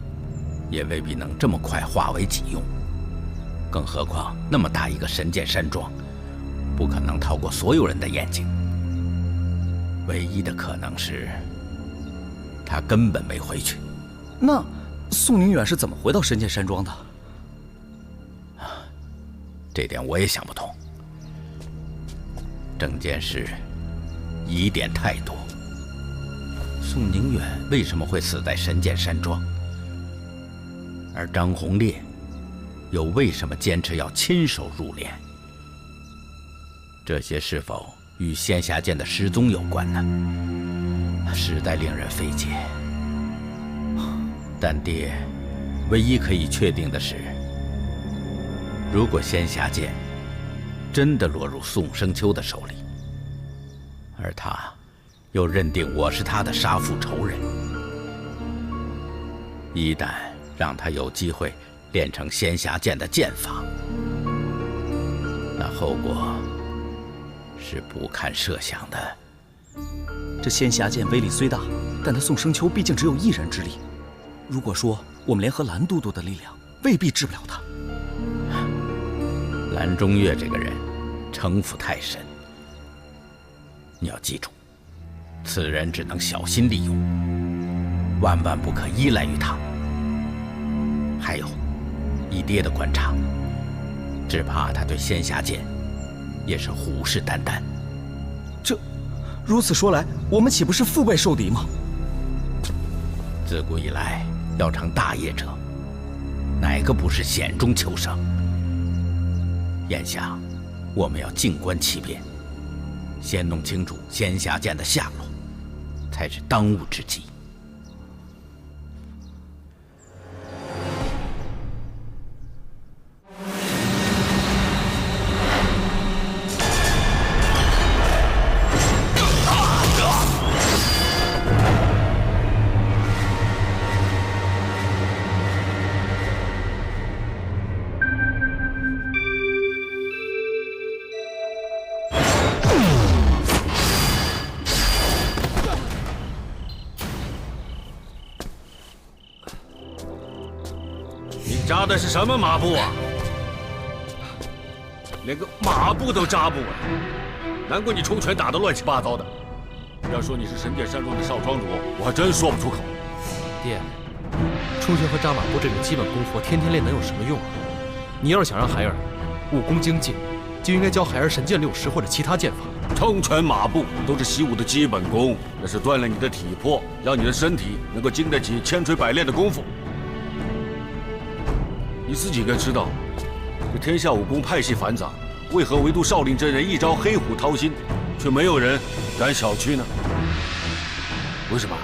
也未必能这么快化为己用。更何况那么大一个神剑山庄，不可能逃过所有人的眼睛。唯一的可能是，他根本没回去。那宋宁远是怎么回到神剑山庄的？这点我也想不通。整件事疑点太多。宋宁远为什么会死在神剑山庄？而张红烈又为什么坚持要亲手入殓？这些是否与仙霞剑的失踪有关呢？实在令人费解。但爹，唯一可以确定的是，如果仙霞剑真的落入宋生秋的手里，而他又认定我是他的杀父仇人，一旦让他有机会练成仙霞剑的剑法，那后果是不堪设想的。这仙霞剑威力虽大，但他宋生秋毕竟只有一人之力。如果说我们联合蓝都督的力量，未必治不了他。蓝中岳这个人城府太深，你要记住，此人只能小心利用，万万不可依赖于他。还有，以爹的观察，只怕他对仙霞剑也是虎视眈眈。如此说来，我们岂不是腹背受敌吗？自古以来，要成大业者，哪个不是险中求胜？眼下，我们要静观其变，先弄清楚仙霞剑的下落，才是当务之急。扎的是什么马步啊？连个马步都扎不稳，难怪你冲拳打得乱七八糟的。要说你是神剑山庄的少庄主，我还真说不出口。爹，冲拳和扎马步这种基本功夫，天天练能有什么用啊？你要是想让孩儿武功精进，就应该教孩儿神剑6式或者其他剑法。冲拳马步都是习武的基本功，那是锻炼你的体魄，让你的身体能够经得起千锤百炼的功夫。你自己该知道，这天下武功派系繁杂，为何唯独少林真人一招黑虎掏心，却没有人敢小觑呢？为什么？